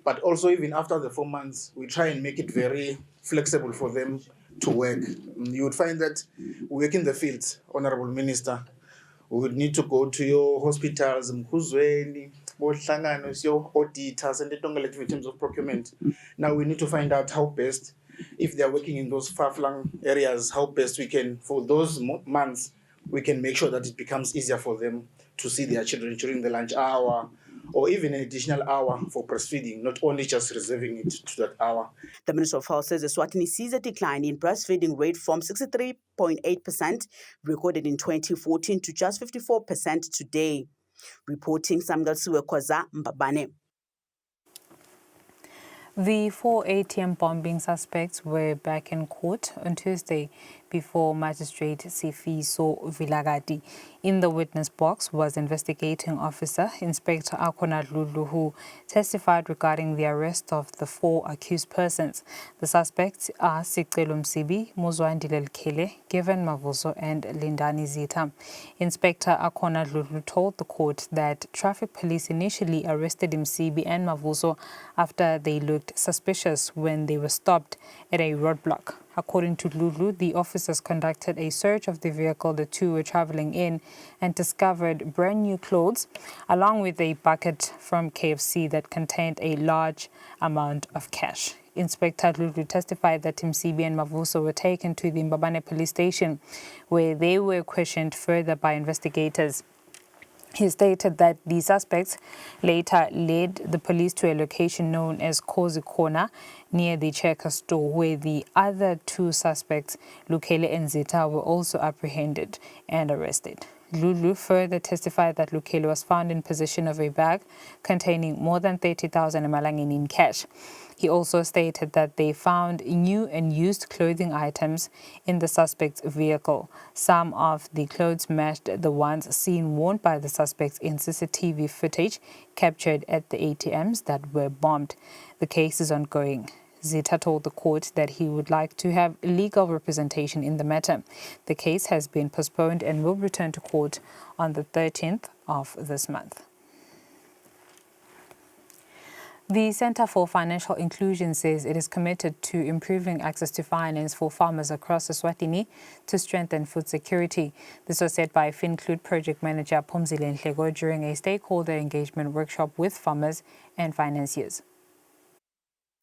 Speaker 12: but also even after the 4 months, we try and make it very flexible for them to work. You would find that we work in the fields, Honourable Minister. We would need to go to your hospitals, your auditors, and in terms of procurement. Now we need to find out how best, if they are working in those far-flung areas, how best we can, for those months, we can make sure that it becomes easier for them to see their children during the lunch hour, or even an additional hour for breastfeeding, not only just reserving it to that hour.
Speaker 8: The Minister of Health says Eswatini sees a decline in breastfeeding rate from 63.8% recorded in 2014 to just 54% today. Reporting Samgalsiwe Koza Mbabane.
Speaker 1: The 4 ATM bombing suspects were back in court on Tuesday before Magistrate Sifiso Vilagati. In the witness box was investigating officer Inspector Akona Lulu, who testified regarding the arrest of the 4 accused persons. The suspects are Sicelo Msibi, Muzwandile Kele, Given Mavuso, and Lindani Zita. Inspector Akona Lulu told the court that traffic police initially arrested Msibi and Mavuso after they looked suspicious when they were stopped at a roadblock. According to Lulu, the officers conducted a search of the vehicle the two were traveling in and discovered brand new clothes along with a bucket from KFC that contained a large amount of cash. Inspector Lulu testified that Msibi and Mavuso were taken to the Mbabane police station where they were questioned further by investigators. He stated that the suspects later led the police to a location known as Kozi Corner near the Checker store, where the other 2 suspects, Lukele and Zita, were also apprehended and arrested. Lulu further testified that Lukele was found in possession of a bag containing more than 30,000 emalangeni in cash. He also stated that they found new and used clothing items in the suspect's vehicle. Some of the clothes matched the ones seen worn by the suspects in CCTV footage captured at the ATMs that were bombed. The case is ongoing. Zita told the court that he would like to have legal representation in the matter. The case has been postponed and will return to court on the 13th of this month. The Center for Financial Inclusion says it is committed to improving access to finance for farmers across Eswatini to strengthen food security. This was said by FinClude project manager Kusile during a stakeholder engagement workshop with farmers and financiers.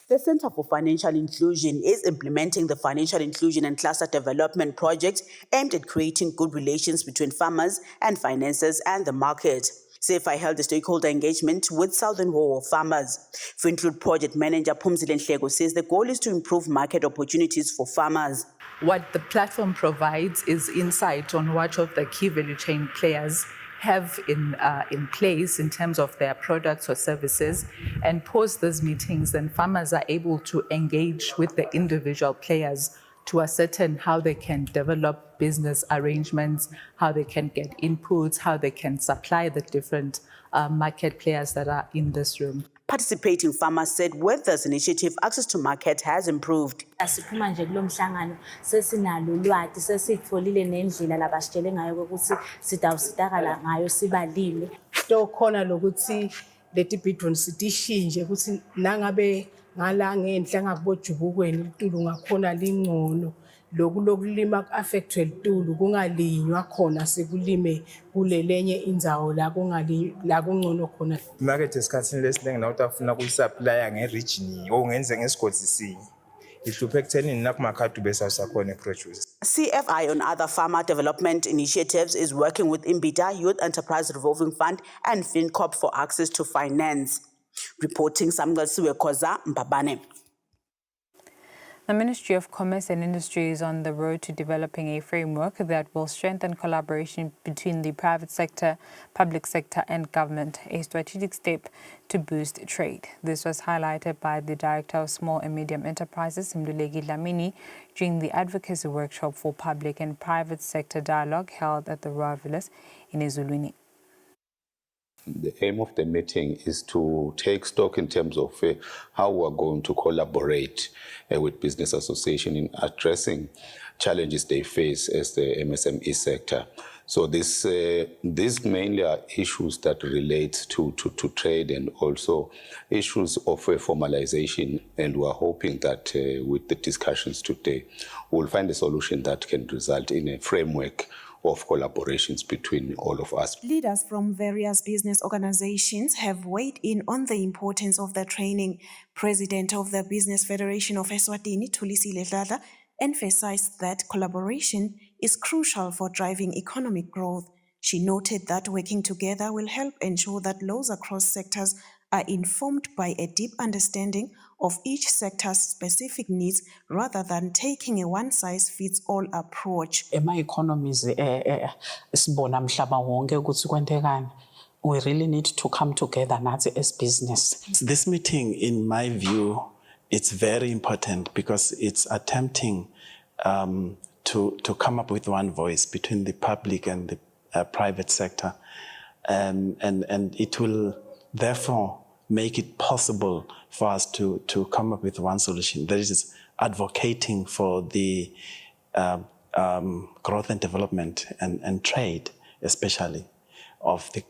Speaker 8: The Center for Financial Inclusion is implementing the Financial Inclusion and Cluster Development Project aimed at creating good relations between farmers and financiers and the market. CFI held a stakeholder engagement with Southern War farmers. FinClude project manager Kusile says the goal is to improve market opportunities for farmers.
Speaker 13: What the platform provides is insight on what of the key value chain players have in place in terms of their products or services, and post those meetings, then farmers are able to engage with the individual players to ascertain how they can develop business arrangements, how they can get inputs, how they can supply the different market players that are in this room.
Speaker 8: Participating farmers said with this initiative, access to market has improved.
Speaker 22: Asiphuma nje kulomhlangano sesinalo ulwazi sesitfolile nendlela labasitshele ngayo ukuthi sidawusitakala ngayo sibalile.
Speaker 23: Khona lokuthi leti beetroots sitishinje ukuthi nangabe ngala ngenhla ngakubojubukweni litulu ngakhona lingcono lokulima affectwe litulu kungalinywa khona sekulime kulelenye indzawo la kungcono khona.
Speaker 24: Market esikhatsini lesiningi na utafuna kuyisaplya ngeregion ongenze ngesigodi sinye. Ihluphe ekuthenini nakumakhadi bese sakhona produce.
Speaker 8: CFI on other farmer development initiatives is working with Imbita Youth Enterprise Revolving Fund and FinCorp for access to finance. Reporting Samuel Siwekoza, Mbabane.
Speaker 1: The Ministry of Commerce and Industry is on the road to developing a framework that will strengthen collaboration between the private sector, public sector and government, a strategic step to boost trade. This was highlighted by the Director of Small and Medium Enterprises, Mduleki Dlamini, during the advocacy workshop for public and private sector dialogue held at the Royal Villas in Eswatini.
Speaker 25: The aim of the meeting is to take stock in terms of how we're going to collaborate with business association in addressing challenges they face as the MSME sector. So these mainly are issues that relate to trade and also issues of formalization. And we're hoping that with the discussions today, we'll find a solution that can result in a framework of collaborations between all of us.
Speaker 26: Leaders from various business organizations have weighed in on the importance of the training. President of the Business Federation of Eswatini, Kusile, emphasized that collaboration is crucial for driving economic growth. She noted that working together will help ensure that laws across sectors are informed by a deep understanding of each sector's specific needs rather than taking a one-size-fits-all approach.
Speaker 13: Economies sibona mhlaba wonke ukuthi kwenzekani. We really need to come together as business.
Speaker 27: This meeting, in my view, it's very important because it's attempting to come up with one voice between the public and the private sector, and it will therefore make it possible for us to come up with one solution. That is advocating for the growth and development and trade, especially of the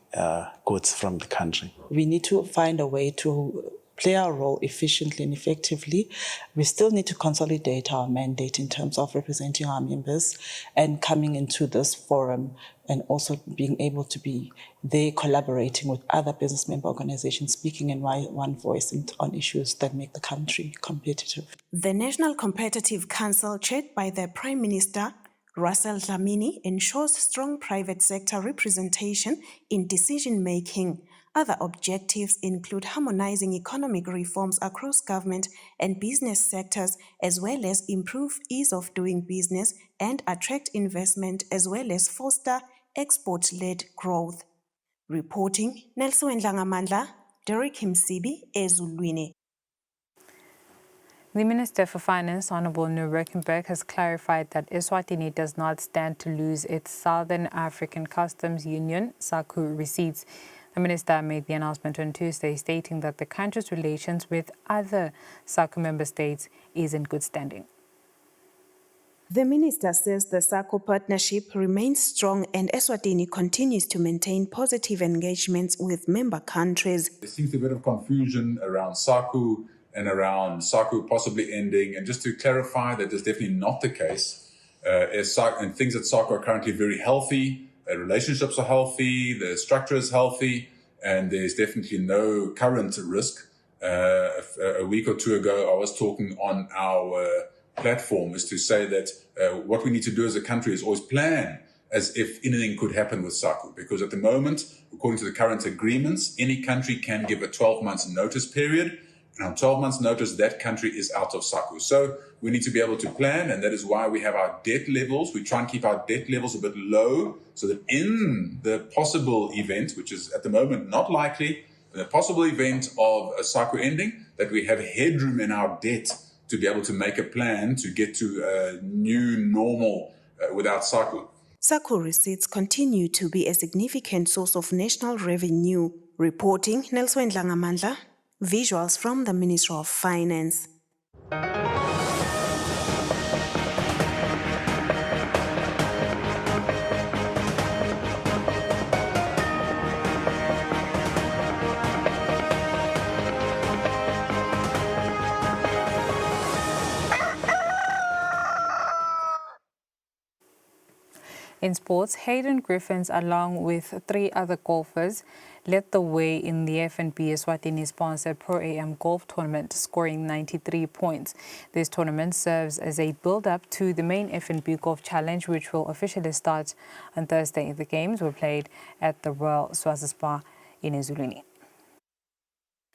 Speaker 27: goods from the country.
Speaker 13: We need to find a way to play our role efficiently and effectively. We still need to consolidate our mandate in terms of representing our members and coming into this forum and also being able to be there collaborating with other business member organizations, speaking in one voice on issues that make the country competitive.
Speaker 26: The National Competitive Council, chaired by the Prime Minister, Russell Dlamini, ensures strong private sector representation in decision-making. Other objectives include harmonizing economic reforms across government and business sectors, as well as improve ease of doing business and attract investment, as well as foster export-led growth. Reporting, Nelson Ngamandla, Derek Msibi, Ezulwini.
Speaker 1: The Minister for Finance, Honorable Noor Reckenberg, has clarified that Eswatini does not stand to lose its Southern African Customs Union, SACU, receipts. The minister made the announcement on Tuesday, stating that the country's relations with other SACU member states is in good standing.
Speaker 26: The minister says the SACCO partnership remains strong and Eswatini continues to maintain positive engagements with member countries.
Speaker 14: There seems to be a bit of confusion around SACCO and around SACCO possibly ending. And just to clarify that is definitely not the case. And things at SACCO are currently very healthy. Relationships are healthy. The structure is healthy. And there's definitely no current risk. A week or two ago, I was talking on our platform is to say that what we need to do as a country is always plan as if anything could happen with SACCO. Because at the moment, according to the current agreements, any country can give a 12-month notice period. And on 12 months notice, that country is out of SACCO. So we need to be able to plan, and that is why we have our debt levels. We try and keep our debt levels a bit low so that in the possible event, which is at the moment not likely, in the possible event of a SACCO ending, that we have headroom in our debt to be able to make a plan to get to a new normal without SACCO.
Speaker 26: SACCO receipts continue to be a significant source of national revenue. Reporting, Nelson Dlangamandla, visuals from the Ministry of Finance.
Speaker 1: In sports, Hayden Griffiths, along with 3 other golfers, led the way in the FNB Eswatini-sponsored Pro AM golf tournament, scoring 93 points. This tournament serves as a build-up to the main FNB Golf Challenge, which will officially start on Thursday. The games were played at the Royal Swazi Spa in Eswatini.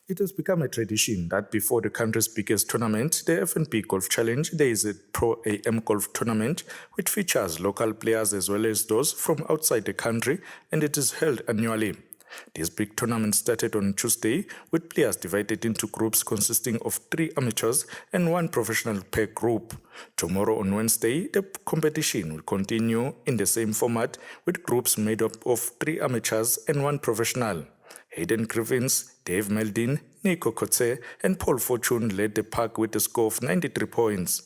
Speaker 15: It has become a tradition that before the country's biggest tournament, the FNB Golf Challenge, there is a Pro AM golf tournament which features local players as well as those from outside the country, and it is held annually. This big tournament started on Tuesday with players divided into groups consisting of 3 amateurs and 1 professional per group. Tomorrow on Wednesday, the competition will continue in the same format with groups made up of 3 amateurs and 1 professional. Hayden Griffiths, Dave Meldin, Nico Kotze and Paul Fortune led the pack with a score of 93 points.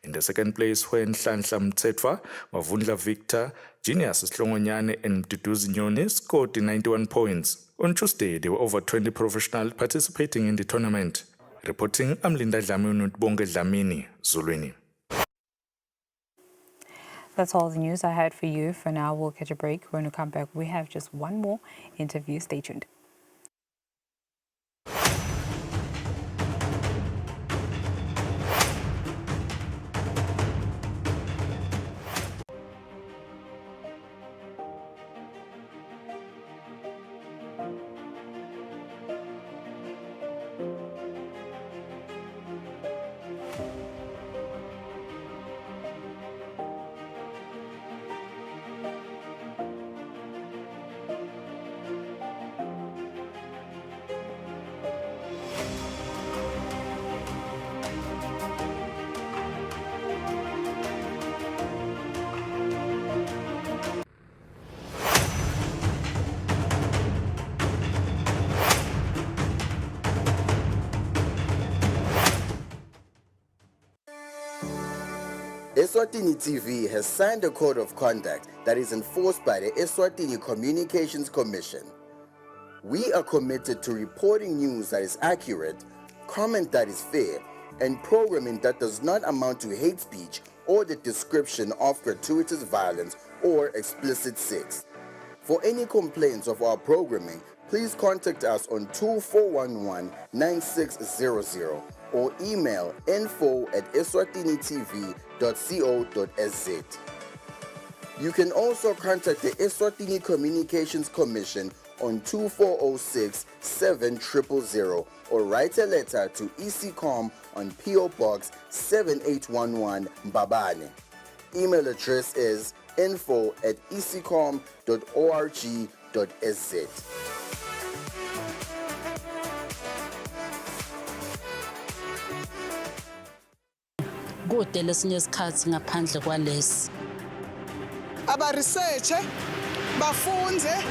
Speaker 15: In the second place were Nhlanhla Mtsetwa, Mavundla Victor, Genius Slongonyane and Duduzi Nyoni scored 91 points. On Tuesday, there were over 20 professionals participating in the tournament. Reporting, I'm Linda Dlamini Bonge Dlamini, Zulwini.
Speaker 1: That's all the news I had for you. For now, we'll catch a break. When we come back, we have just one more interview. Stay tuned.
Speaker 2: Eswatini TV has signed a code of conduct that is enforced by the Eswatini Communications Commission. We are committed to reporting news that is accurate, comment that is fair, and programming that does not amount to hate speech or the description of gratuitous violence or explicit sex. For any complaints of our programming, please contact us on 2411-9600 or email info@eswatinitv.co.za. You can also contact the Eswatini Communications Commission on 2406-7000 or write a letter to ECCOM on PO Box 7811 Mbabane. Email address is info@ecom.org.za.
Speaker 16: Kude lesinye isikhathi ngaphandle kwalesi.
Speaker 17: Aba research bafunze.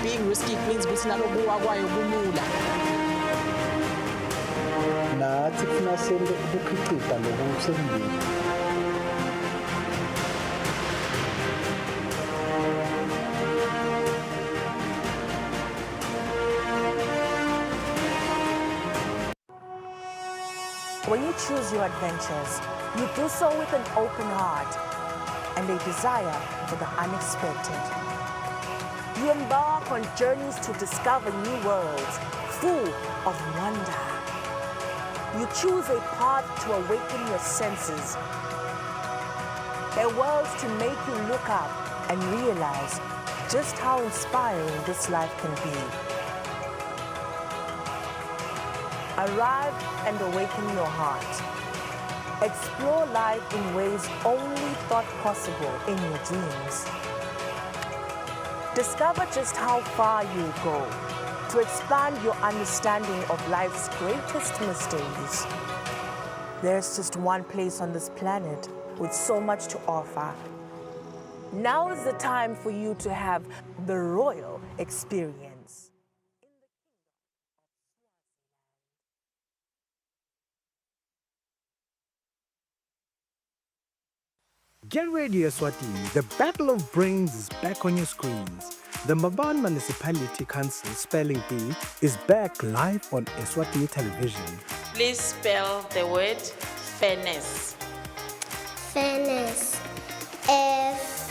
Speaker 17: Being risky means ukuthi nalokuwa kwayo kulula.
Speaker 4: nathi kufuna senze ukukhicita lokusembili.
Speaker 5: When you choose your adventures, you do so with an open heart and a desire for the unexpected. You embark on journeys to discover new worlds full of wonder. You choose a path to awaken your senses, a world to make you look up and realize just how inspiring this life can be. Arrive and awaken your heart. Explore life in ways only thought possible in your dreams. Discover just how far you'll go to expand your understanding of life's greatest mysteries. There's just one place on this planet with so much to offer. Now is the time for you to have the royal experience.
Speaker 6: Get ready, Eswatini. The Battle of Brains is back on your screens. The Maban Municipality Council Spelling Bee is back live on Eswatini television.
Speaker 18: Please spell the word fairness.
Speaker 19: Fairness. Fairness.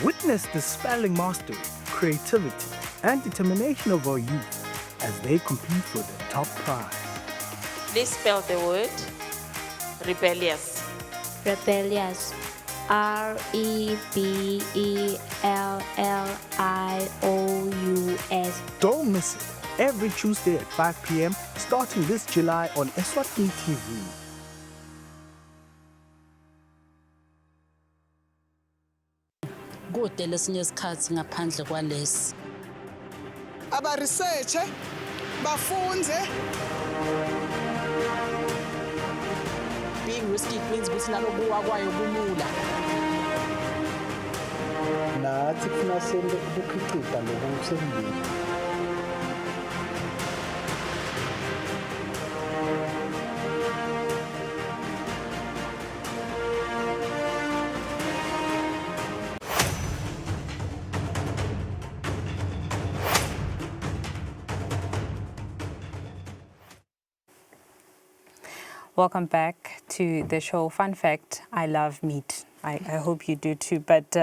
Speaker 6: Witness the spelling mastery, creativity, and determination of our youth as they compete for the top prize.
Speaker 18: Please spell the word rebellious.
Speaker 19: Rebellious. REBELLIOUS.
Speaker 6: Don't miss it every Tuesday at 5 p.m. starting this July on Eswatini TV.
Speaker 16: Kude lesinye isikhathi ngaphandle kwalesi.
Speaker 17: Aba research bafunze.
Speaker 13: Being risky means ukuthi nalokuwa kwayo kulula.
Speaker 4: Nathi kufuna senze ukukhicita lokusembili.
Speaker 1: Welcome back to the show. Fun fact, I love meat. I hope you do too. But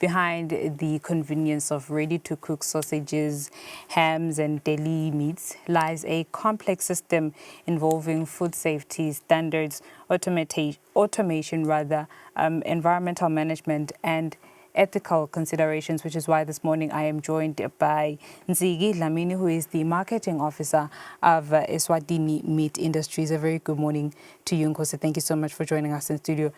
Speaker 1: behind the convenience of ready-to-cook sausages, hams and deli meats lies a complex system involving food safety standards, automation, environmental management and ethical considerations, which is why this morning I am joined by Nzigi Dlamini, who is the marketing officer of Eswatini Meat Industries. A very good morning to you, Nkosi. Thank you so much for joining us in studio.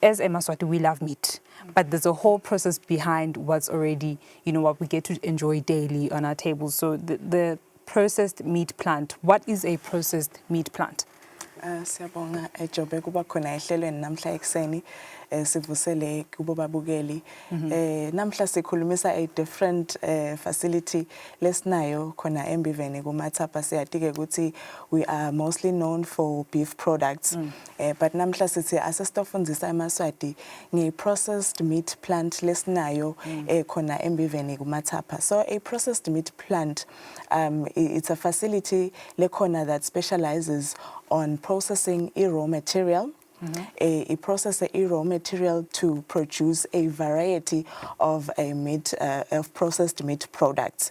Speaker 1: As Eswatini, we love meat, but there's a whole process behind what's already, what we get to enjoy daily on our tables. So the processed meat plant, what is a processed meat plant?
Speaker 20: Siyabonga ejobe kuba khona ehlelweni namhla ekseni sivusele kubo babukeli namhla sikhulumisa a different facility lesinayo khona eMbiveni kuMathapha siyatike ukuthi we are mostly known for beef products but namhla sithi asesitofundzisa eMaswati nge-processed meat plant lesinayo khona eMbiveni kuMathapha. So a processed meat plant it's a facility lekhona that specializes on processing raw material. It processes raw material to produce a variety of processed meat products.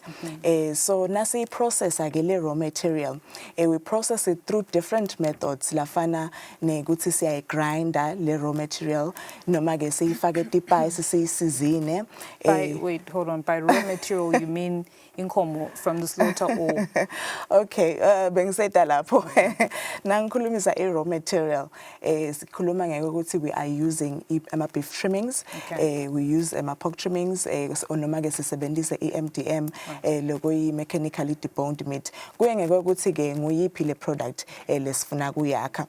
Speaker 20: So nasi process agile raw material. We process it through different methods. Lafana neguti siya grinder le raw material. Nomage se ifake tipa se sizine.
Speaker 1: Wait, hold on. By raw material you mean inkomo from the slaughter or?
Speaker 20: Okay, bengiseta lapho. Nangikhulumisa raw material. sikhuluma ngeke ukuthi we are using ama-beef trimmings, we use ama-pork trimmings, noma ke sisebenzise i-MDM, loko i-mechanically deboned meat. Kuye ngeke ukuthi ke nguyiphi le product lesifuna kuyakha.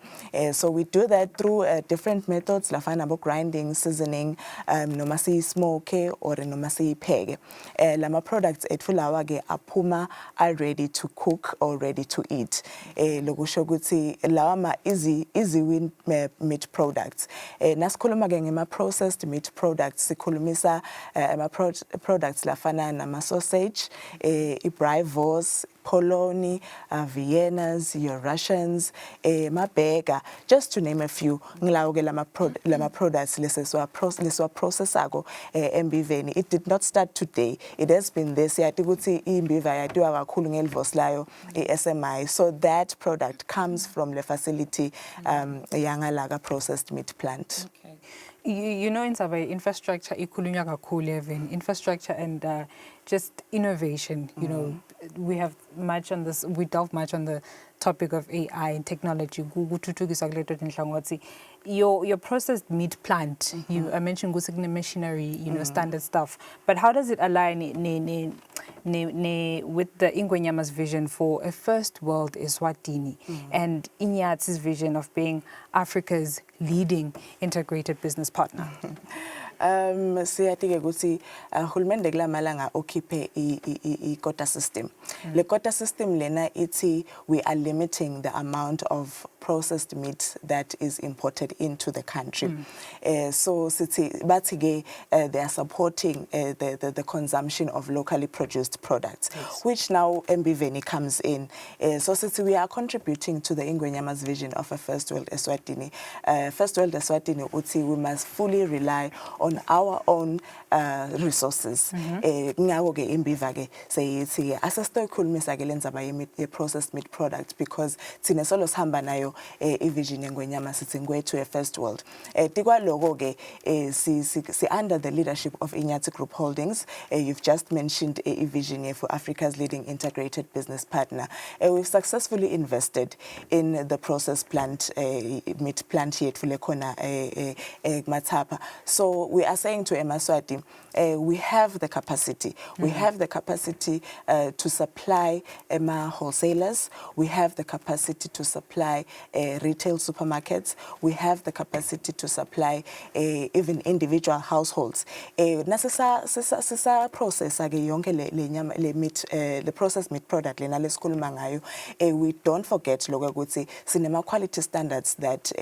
Speaker 20: So we do that through different methods, lafana nabo grinding, seasoning, noma siyi-smoke or noma siyipheke. Lama products ethu lawa ke aphuma are ready to cook or ready to eat. Lokusho ukuthi lawa ma easy win meat products. Nasikhuluma ke ngema processed meat products, sikhulumisa ama products lafana nama sausage, i-brivos, polony, Viennas, your Russians, mabega, just to name a few. Ngilawo ke lama products leswa processago embiveni. It did not start today. It has been this year. Ukuthi imbiva yadiwa kakhulu ngelivos layo SMI. So that product comes from the facility Yangalaga processed meat plant.
Speaker 1: Okay. You know, in Sabay, infrastructure, ikulunya kakhulu even infrastructure and just innovation. You know, we have much on this. We delve much on the topic of AI and technology. Your processed meat plant. You I mentioned machinery. You know, standard stuff. But how does it align with the Ingwenyama's vision for a first world Eswatini and Inyatsi's vision of being Africa's leading integrated business partner?
Speaker 20: Siyathi ke ukuthi hulumende kula malanga okhiphe i-quota system. Le quota system lena ithi we are limiting the amount of processed meat that is imported into the country. So sithi bathi ke they are supporting the consumption of locally produced products, which now Mbiveni comes in. So sithi we are contributing to the Ingwenyama's vision of a first world Eswatini. First world Eswatini uthi we must fully rely on our own resources. Ngako ke imbiva ke seyithi asasitoyikhulumisa ke lenzaba ye processed meat product because thina solo sihamba nayo ivision yeNgwenyama sithi ngwethu a first world. Tikwa logo ke si under the leadership of Inyati Group Holdings. You've just mentioned a vision for Africa's leading integrated business partner. We've successfully invested in the process plant meat plant yethu lekhona Matapa. So we are saying to Eswatini, we have the capacity. We have the capacity to supply wholesalers. We have the capacity to supply retail supermarkets. We have the capacity to supply even individual households. Nasa process age yonke le meat, the processed meat product lena lesikhuluma ngayo. We don't forget lokho ukuthi sinema quality standards that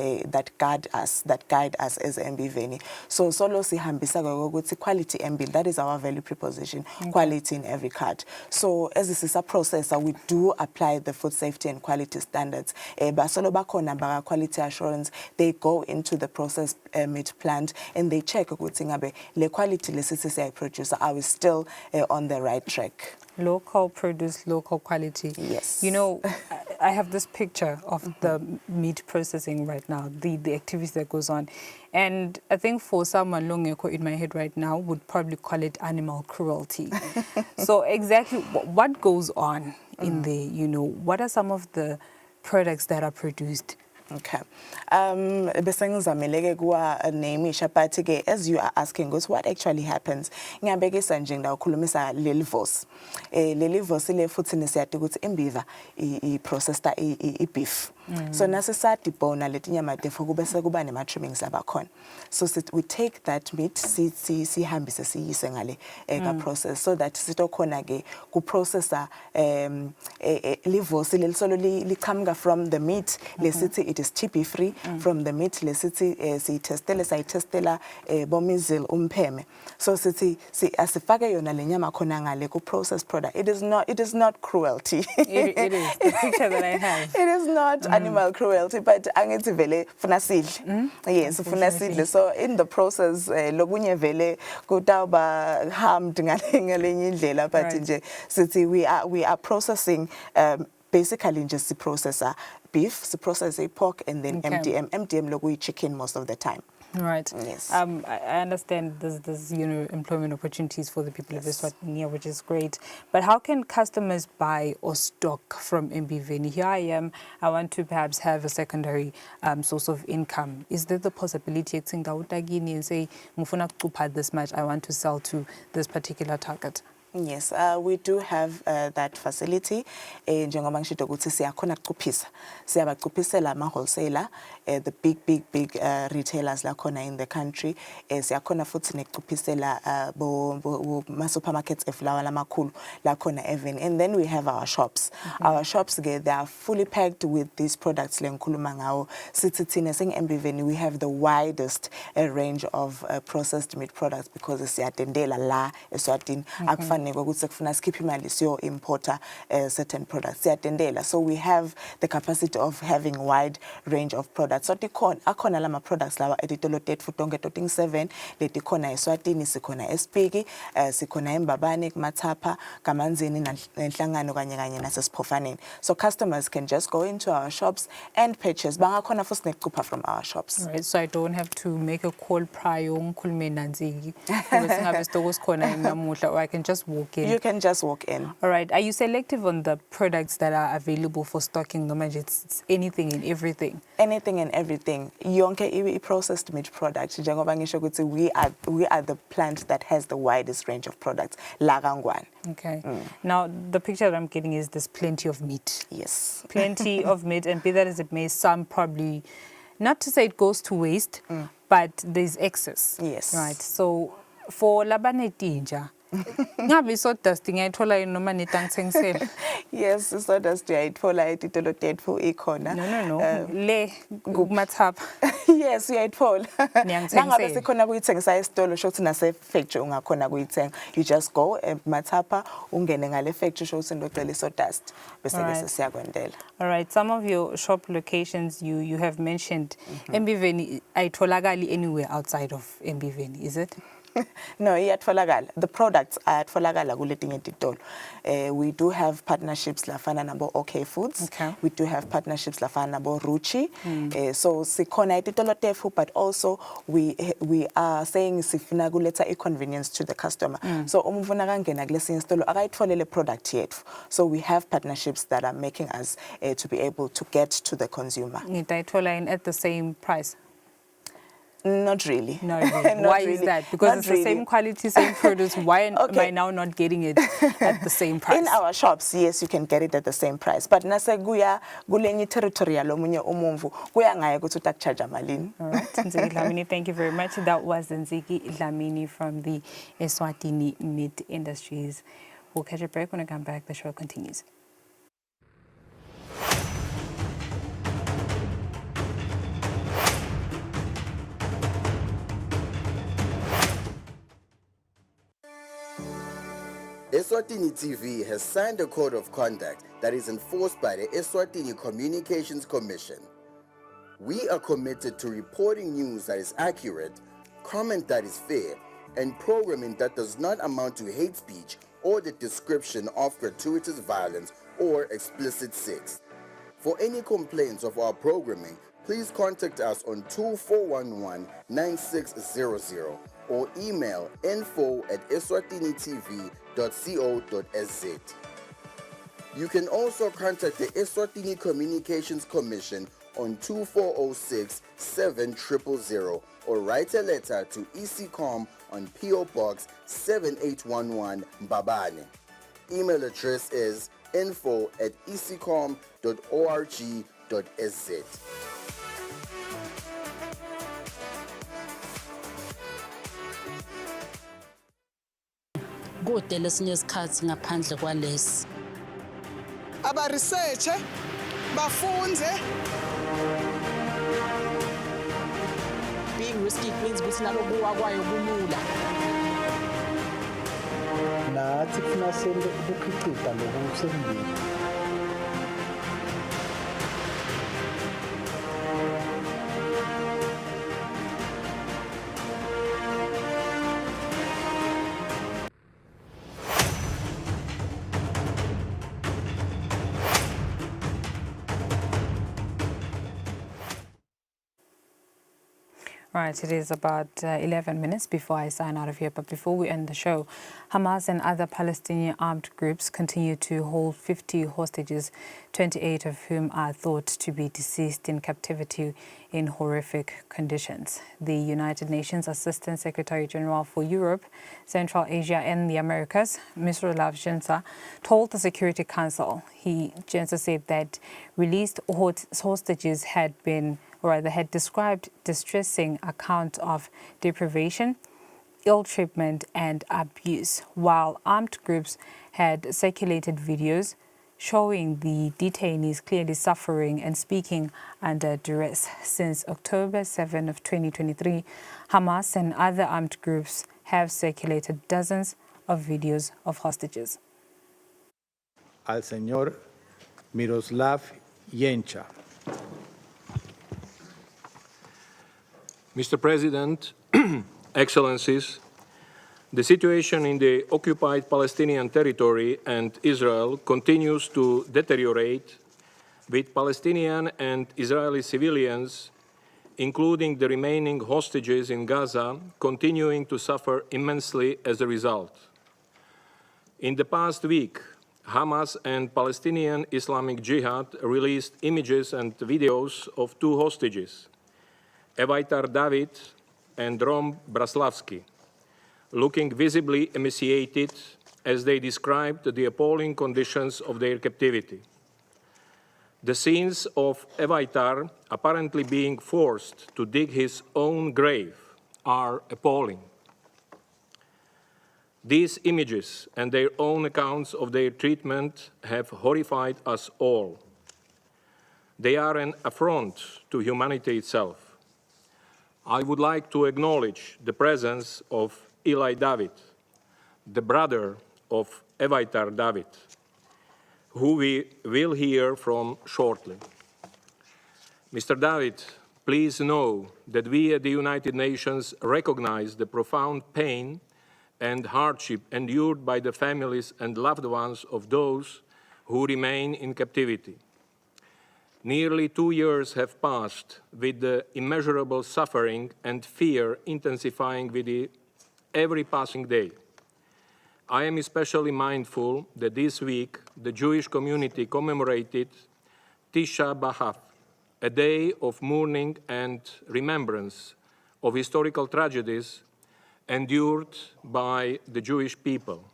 Speaker 20: guide us as Mbiveni. So solo sihambisa ukuthi quality MB, that is our value proposition, quality in every card. So as this is a processor, we do apply the food safety and quality standards. Basolo bakhona baga quality assurance, they go into the processed meat plant and they check ukuthi ngabe le quality lesisi producer, are we still on the right track?
Speaker 1: Local produce, local quality.
Speaker 20: Yes.
Speaker 1: You know, I have this picture of the meat processing right now, the activities that goes on. And I think for someone Longeko in my head right now would probably call it animal cruelty. So exactly what goes on in there, you know, what are some of the products that are produced?
Speaker 20: Okay. Besengizamele kuwa nemisha but ke as you are asking us what actually happens. Ngiyabekisa nje ngawukhulumisa lelivos. Lelivos le futhi nesiyathi ukuthi imbiva I processed I beef. So nasisati bona letinyama defo kube sekuba nema trimmings abakhona. So we take that meat sihambise siyise ngale ka process so that sitokhona ke ku processor livos lelisolo liqhamuka from the meat lesithi it is TB free from the meat lesithi siyitestela bomizil umpeme. So sithi asifake yona lenyama khona ngale ku processed product. It is not cruelty.
Speaker 1: It is the picture that I have.
Speaker 20: It is not animal cruelty, but angithi vele funa sidle. Yes, funa sidle. So in the process lokunye vele kutawuba harmed ngalenye indlela but nje sithi we are processing basically just the processor beef, the process a pork, and then
Speaker 1: Okay.
Speaker 20: MDM logo chicken most of the time.
Speaker 1: Right.
Speaker 20: Yes.
Speaker 1: I understand there's employment opportunities for the people of Eswatini, which is great. But how can customers buy or stock from MBVeni? Here I am. I want to perhaps have a secondary source of income. Is there the possibility of and say, "Mufuna kukupa this much, I want to sell to this particular target"?
Speaker 20: Yes, we do have that facility. Njengoba ngisho ukuthi siyakhona ukucuphisa. Siyabacupisela ama-wholesaler, the big retailers lakhona in the country. Siyakhona futhi nekucupisela ma-supermarkets eflawa lamakhulu lakhona even. And then we have our shops. Our shops, they are fully packed with these products le ngikhuluma ngawo. Sithi thina sing-MBVeni, we have the widest range of processed meat products because siyatendela la Eswatini. Akufani ukuthi kufuna sikhiphe imali siyo importer certain products siyatendela, so we have the capacity of having wide range of products. So akhona lama products lawa editolo tetfu tonke toting 7 leti khona Eswatini, sikhona eSpiki, sikhona eMbabane, kuMathapha, kaManzini nenhlangano kanye nasesiphofaneni. So customers can just go into our shops and purchase. Bangakhona futhi nekucupha from our shops.
Speaker 1: Right, so I don't have to make a call prior ngikhulume nanziki because ngabe stoko sikhona namuhla, or I can just walk in.
Speaker 20: You can just walk in.
Speaker 1: All right. Are you selective on the products that are available for stocking? No, it's anything and everything.
Speaker 20: Anything and everything. Yonke processed meat products. Njengoba ngisho ukuthi we are the plant that has the widest range of products. Lagangwan.
Speaker 1: Okay. Now the picture that I'm getting is there's plenty of meat.
Speaker 20: Yes.
Speaker 1: Plenty of meat, and be that as it may, some probably, not to say it goes to waste, but there's excess.
Speaker 20: Yes.
Speaker 1: Right. So for labanetinja, ngabe so dusty ngayithola noma netangithengisela.
Speaker 20: Yes, so dusty ayithola etitolo tetfu ikhona.
Speaker 1: No. Le kuMathapha.
Speaker 20: Yes, uyayithola.
Speaker 1: Niyangithengisela.
Speaker 20: Nangabe sikhona kuyithengisa esitolo shothi nase factory ungakhona kuyithenga. You just go eMathapha ungene ngale factory shothi ndocela so dust bese ke siyakwendela.
Speaker 1: All right, some of your shop locations you have mentioned MBVeni ayitholakali anywhere outside of MBVeni, is it?
Speaker 20: No, iyatholakala. The products ayatholakala kuletinye titolo. We do have partnerships lafana nabo OK Foods.
Speaker 1: Okay.
Speaker 20: We do have partnerships lafana nabo Ruchi. So sikhona ititolo tefu, but also we are saying sifuna kuletha inconvenience to the customer. So umfuna kangena kulesinye isitolo akayitholele product yethu. So we have partnerships that are making us to be able to get to the consumer.
Speaker 1: Nitayithola at the same price?
Speaker 20: Not really.
Speaker 1: No, really. Why is that? Because
Speaker 20: Not
Speaker 1: it's
Speaker 20: really.
Speaker 1: the same quality, same produce. Why am I now not getting it at the same price?
Speaker 20: In our shops, yes, you can get it at the same price. But nase guya kulenye territorial omunye umumvu kuya ngaye ukuthi utakucharge malini.
Speaker 1: All right, Nziki Dlamini, thank you very much. That was Nziki Dlamini from the Eswatini Meat Industries. We'll catch a break. When I come back, the show continues.
Speaker 2: Eswatini TV has signed a code of conduct that is enforced by the Eswatini Communications Commission. We are committed to reporting news that is accurate, comment that is fair, and programming that does not amount to hate speech or the description of gratuitous violence or explicit sex. For any complaints of our programming, please contact us on 2411-9600 or email info@eswatinitv.co.za. You can also contact the Eswatini Communications Commission on 2406-7000 or write a letter to ECCOM on PO Box 7811 Mbabane. Email address is info@ecom.org.za.
Speaker 16: Kude lesinye isikhathi ngaphandle kwalesi.
Speaker 17: Aba research bafunze.
Speaker 8: Being risky means ukuthi nalokuwa kwayo kulula.
Speaker 4: Nathi kufuna senze ukukhicita lokusemndeni.
Speaker 1: Right, it is about 11 minutes before I sign out of here. But before we end the show, Hamas and other Palestinian armed groups continue to hold 50 hostages, 28 of whom are thought to be deceased in captivity in horrific conditions. The United Nations Assistant Secretary General for Europe, Central Asia and the Americas, Mr. Jensa, told the Security Council. Jensa said that released hostages had described distressing account of deprivation, ill treatment and abuse, while armed groups had circulated videos showing the detainees clearly suffering and speaking under duress. Since October 7 of 2023, Hamas and other armed groups have circulated dozens of videos of hostages.
Speaker 4: Al señor Miroslav Jenča.
Speaker 3: Mr. President, Excellencies, the situation in the occupied Palestinian territory and Israel continues to deteriorate, with Palestinian and Israeli civilians, including the remaining hostages in Gaza, continuing to suffer immensely as a result. In the past week, Hamas and Palestinian Islamic Jihad released images and videos of two hostages, Evaitar David and Rom Braslavsky, looking visibly emaciated as they described the appalling conditions of their captivity. The scenes of Evaitar apparently being forced to dig his own grave are appalling. These images and their own accounts of their treatment have horrified us all. They are an affront to humanity itself. I would like to acknowledge the presence of Eli David, the brother of Evaitar David, who we will hear from shortly. Mr. David, please know that we at the United Nations recognize the profound pain and hardship endured by the families and loved ones of those who remain in captivity. Nearly 2 years have passed, with the immeasurable suffering and fear intensifying with every passing day. I am especially mindful that this week the Jewish community commemorated Tisha B'Av, a day of mourning and remembrance of historical tragedies endured by the Jewish people,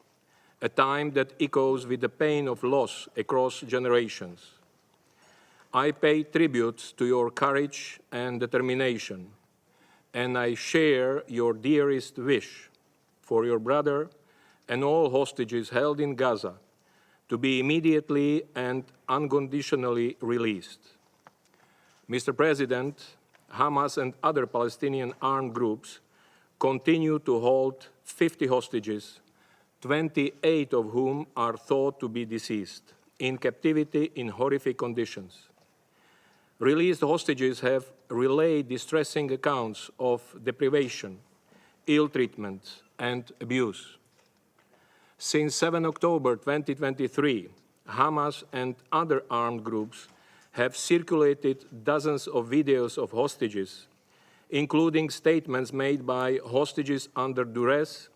Speaker 3: a time that echoes with the pain of loss across generations. I pay tribute to your courage and determination, and I share your dearest wish for your brother and all hostages held in Gaza to be immediately and unconditionally released. Mr. President, Hamas and other Palestinian armed groups continue to hold 50 hostages, 28 of whom are thought to be deceased, in captivity in horrific conditions. Released hostages have relayed distressing accounts of deprivation, ill treatment, and abuse. Since 7 October 2023, Hamas and other armed groups have circulated dozens of videos of hostages, including statements made by hostages under duress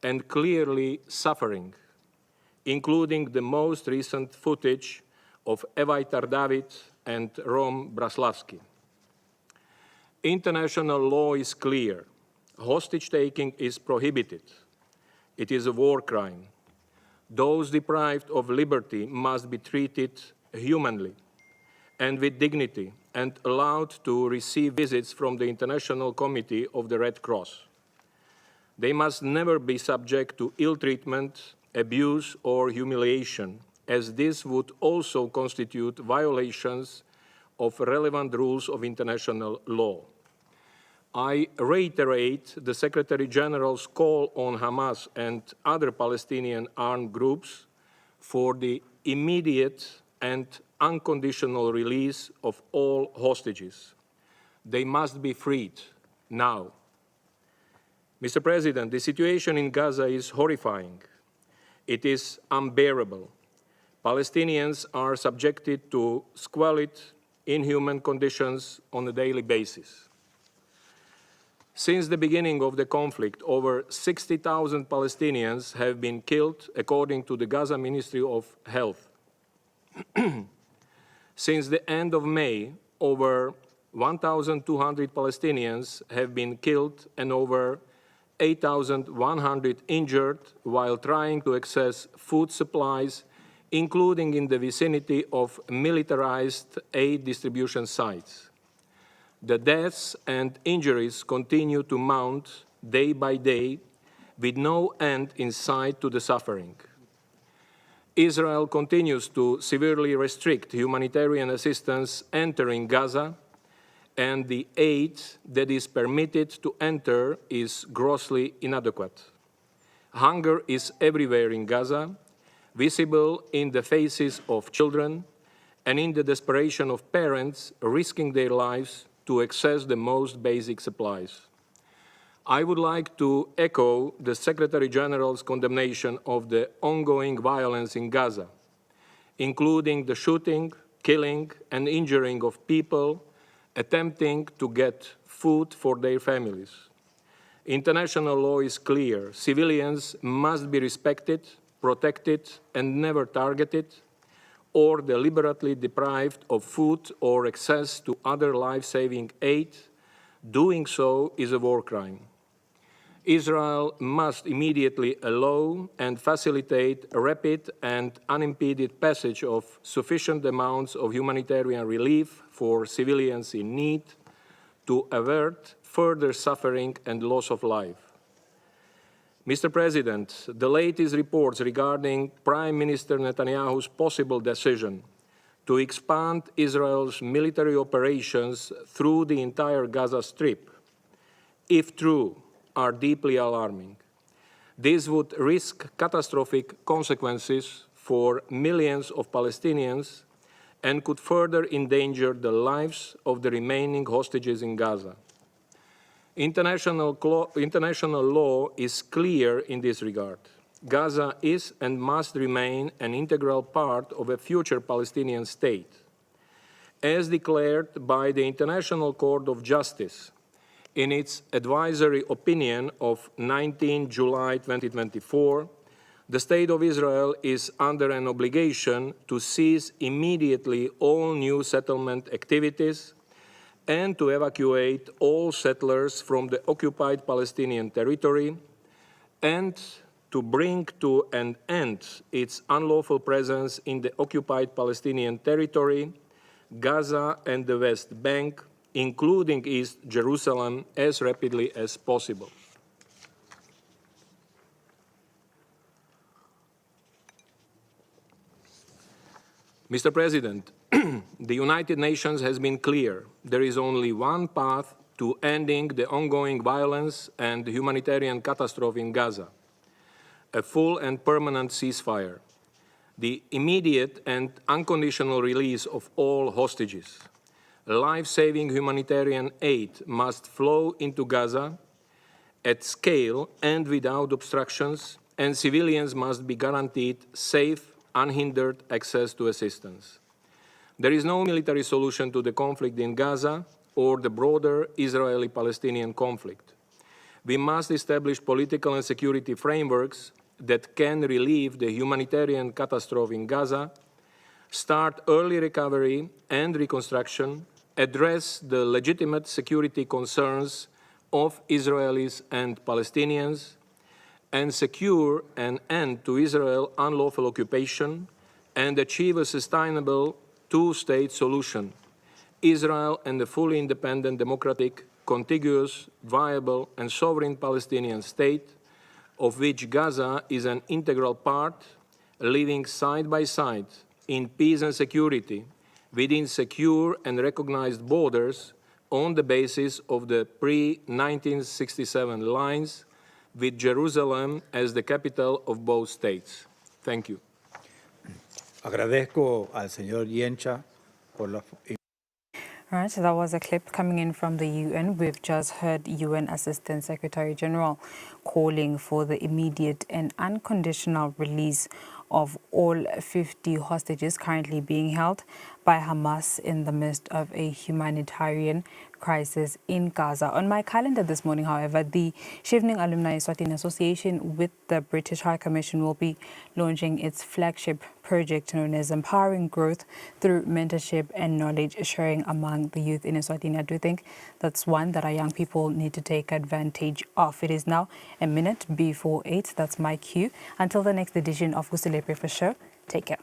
Speaker 3: and clearly suffering, including the most recent footage of Evaitar David and Rom Braslavsky. International law is clear. Hostage-taking is prohibited. It is a war crime. Those deprived of liberty must be treated humanly and with dignity and allowed to receive visits from the International Committee of the Red Cross. They must never be subject to ill treatment, abuse, or humiliation, as this would also constitute violations of relevant rules of international law. I reiterate the Secretary General's call on Hamas and other Palestinian armed groups for the immediate and unconditional release of all hostages. They must be freed now. Mr. President, the situation in Gaza is horrifying. It is unbearable. Palestinians are subjected to squalid, inhuman conditions on a daily basis. Since the beginning of the conflict, over 60,000 Palestinians have been killed, according to the Gaza Ministry of Health. Since the end of May, over 1,200 Palestinians have been killed and over 8,100 injured while trying to access food supplies, including in the vicinity of militarized aid distribution sites. The deaths and injuries continue to mount day by day, with no end in sight to the suffering. Israel continues to severely restrict humanitarian assistance entering Gaza, and the aid that is permitted to enter is grossly inadequate. Hunger is everywhere in Gaza, visible in the faces of children and in the desperation of parents risking their lives to access the most basic supplies. I would like to echo the Secretary General's condemnation of the ongoing violence in Gaza, including the shooting, killing, and injuring of people attempting to get food for their families. International law is clear. Civilians must be respected, protected, and never targeted, or deliberately deprived of food or access to other life-saving aid. Doing so is a war crime. Israel must immediately allow and facilitate a rapid and unimpeded passage of sufficient amounts of humanitarian relief for civilians in need to avert further suffering and loss of life. Mr. President, the latest reports regarding Prime Minister Netanyahu's possible decision to expand Israel's military operations through the entire Gaza Strip, if true, are deeply alarming. This would risk catastrophic consequences for millions of Palestinians and could further endanger the lives of the remaining hostages in Gaza. International law is clear in this regard. Gaza is and must remain an integral part of a future Palestinian state. As declared by the International Court of Justice in its advisory opinion of 19 July 2024, the State of Israel is under an obligation to cease immediately all new settlement activities and to evacuate all settlers from the occupied Palestinian territory and to bring to an end its unlawful presence in the occupied Palestinian territory, Gaza and the West Bank, including East Jerusalem, as rapidly as possible. Mr. President, the United Nations has been clear. There is only one path to ending the ongoing violence and humanitarian catastrophe in Gaza: a full and permanent ceasefire, the immediate and unconditional release of all hostages. Life-saving humanitarian aid must flow into Gaza at scale and without obstructions, and civilians must be guaranteed safe, unhindered access to assistance. There is no military solution to the conflict in Gaza or the broader Israeli-Palestinian conflict. We must establish political and security frameworks that can relieve the humanitarian catastrophe in Gaza, start early recovery and reconstruction, address the legitimate security concerns of Israelis and Palestinians, and secure an end to Israel's unlawful occupation and achieve a sustainable two-state solution: Israel and a fully independent, democratic, contiguous, viable, and sovereign Palestinian state, of which Gaza is an integral part, living side by side in peace and security within secure and recognized borders on the basis of the pre-1967 lines, with Jerusalem as the capital of both states. Thank you.
Speaker 7: Agradezco al señor Yencha por la...
Speaker 1: All right, so that was a clip coming in from the UN. We've just heard UN Assistant Secretary General calling for the immediate and unconditional release of all 50 hostages currently being held by Hamas in the midst of a humanitarian crisis in Gaza. On my calendar this morning, however, the Chevening Alumni Eswatini Association with the British High Commission will be launching its flagship project known as Empowering Growth through Mentorship and Knowledge Sharing among the youth in Eswatini. I do think that's one that our young people need to take advantage of. It is now a minute before 8. That's my cue. Until the next edition of Kusile Breakfast Show, take care.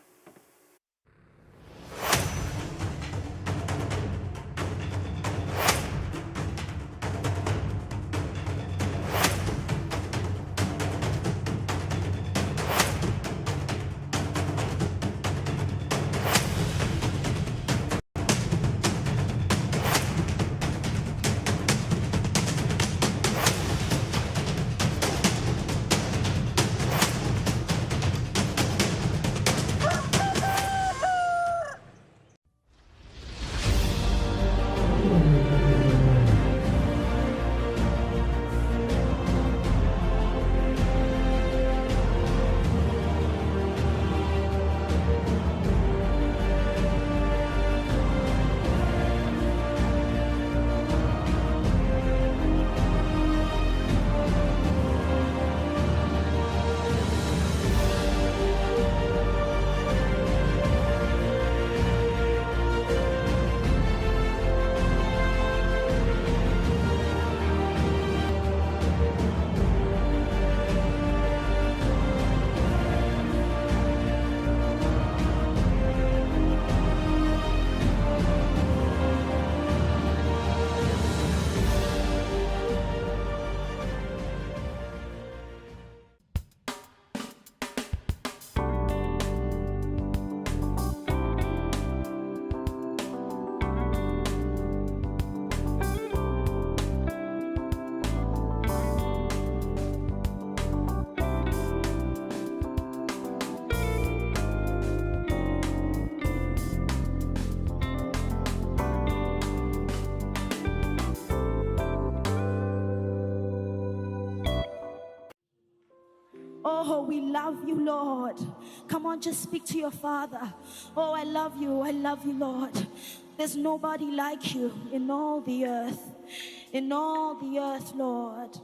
Speaker 9: Oh, we love you, Lord. Come on, just speak to your Father. Oh, I love you, Lord. There's nobody like you in all the earth, Lord.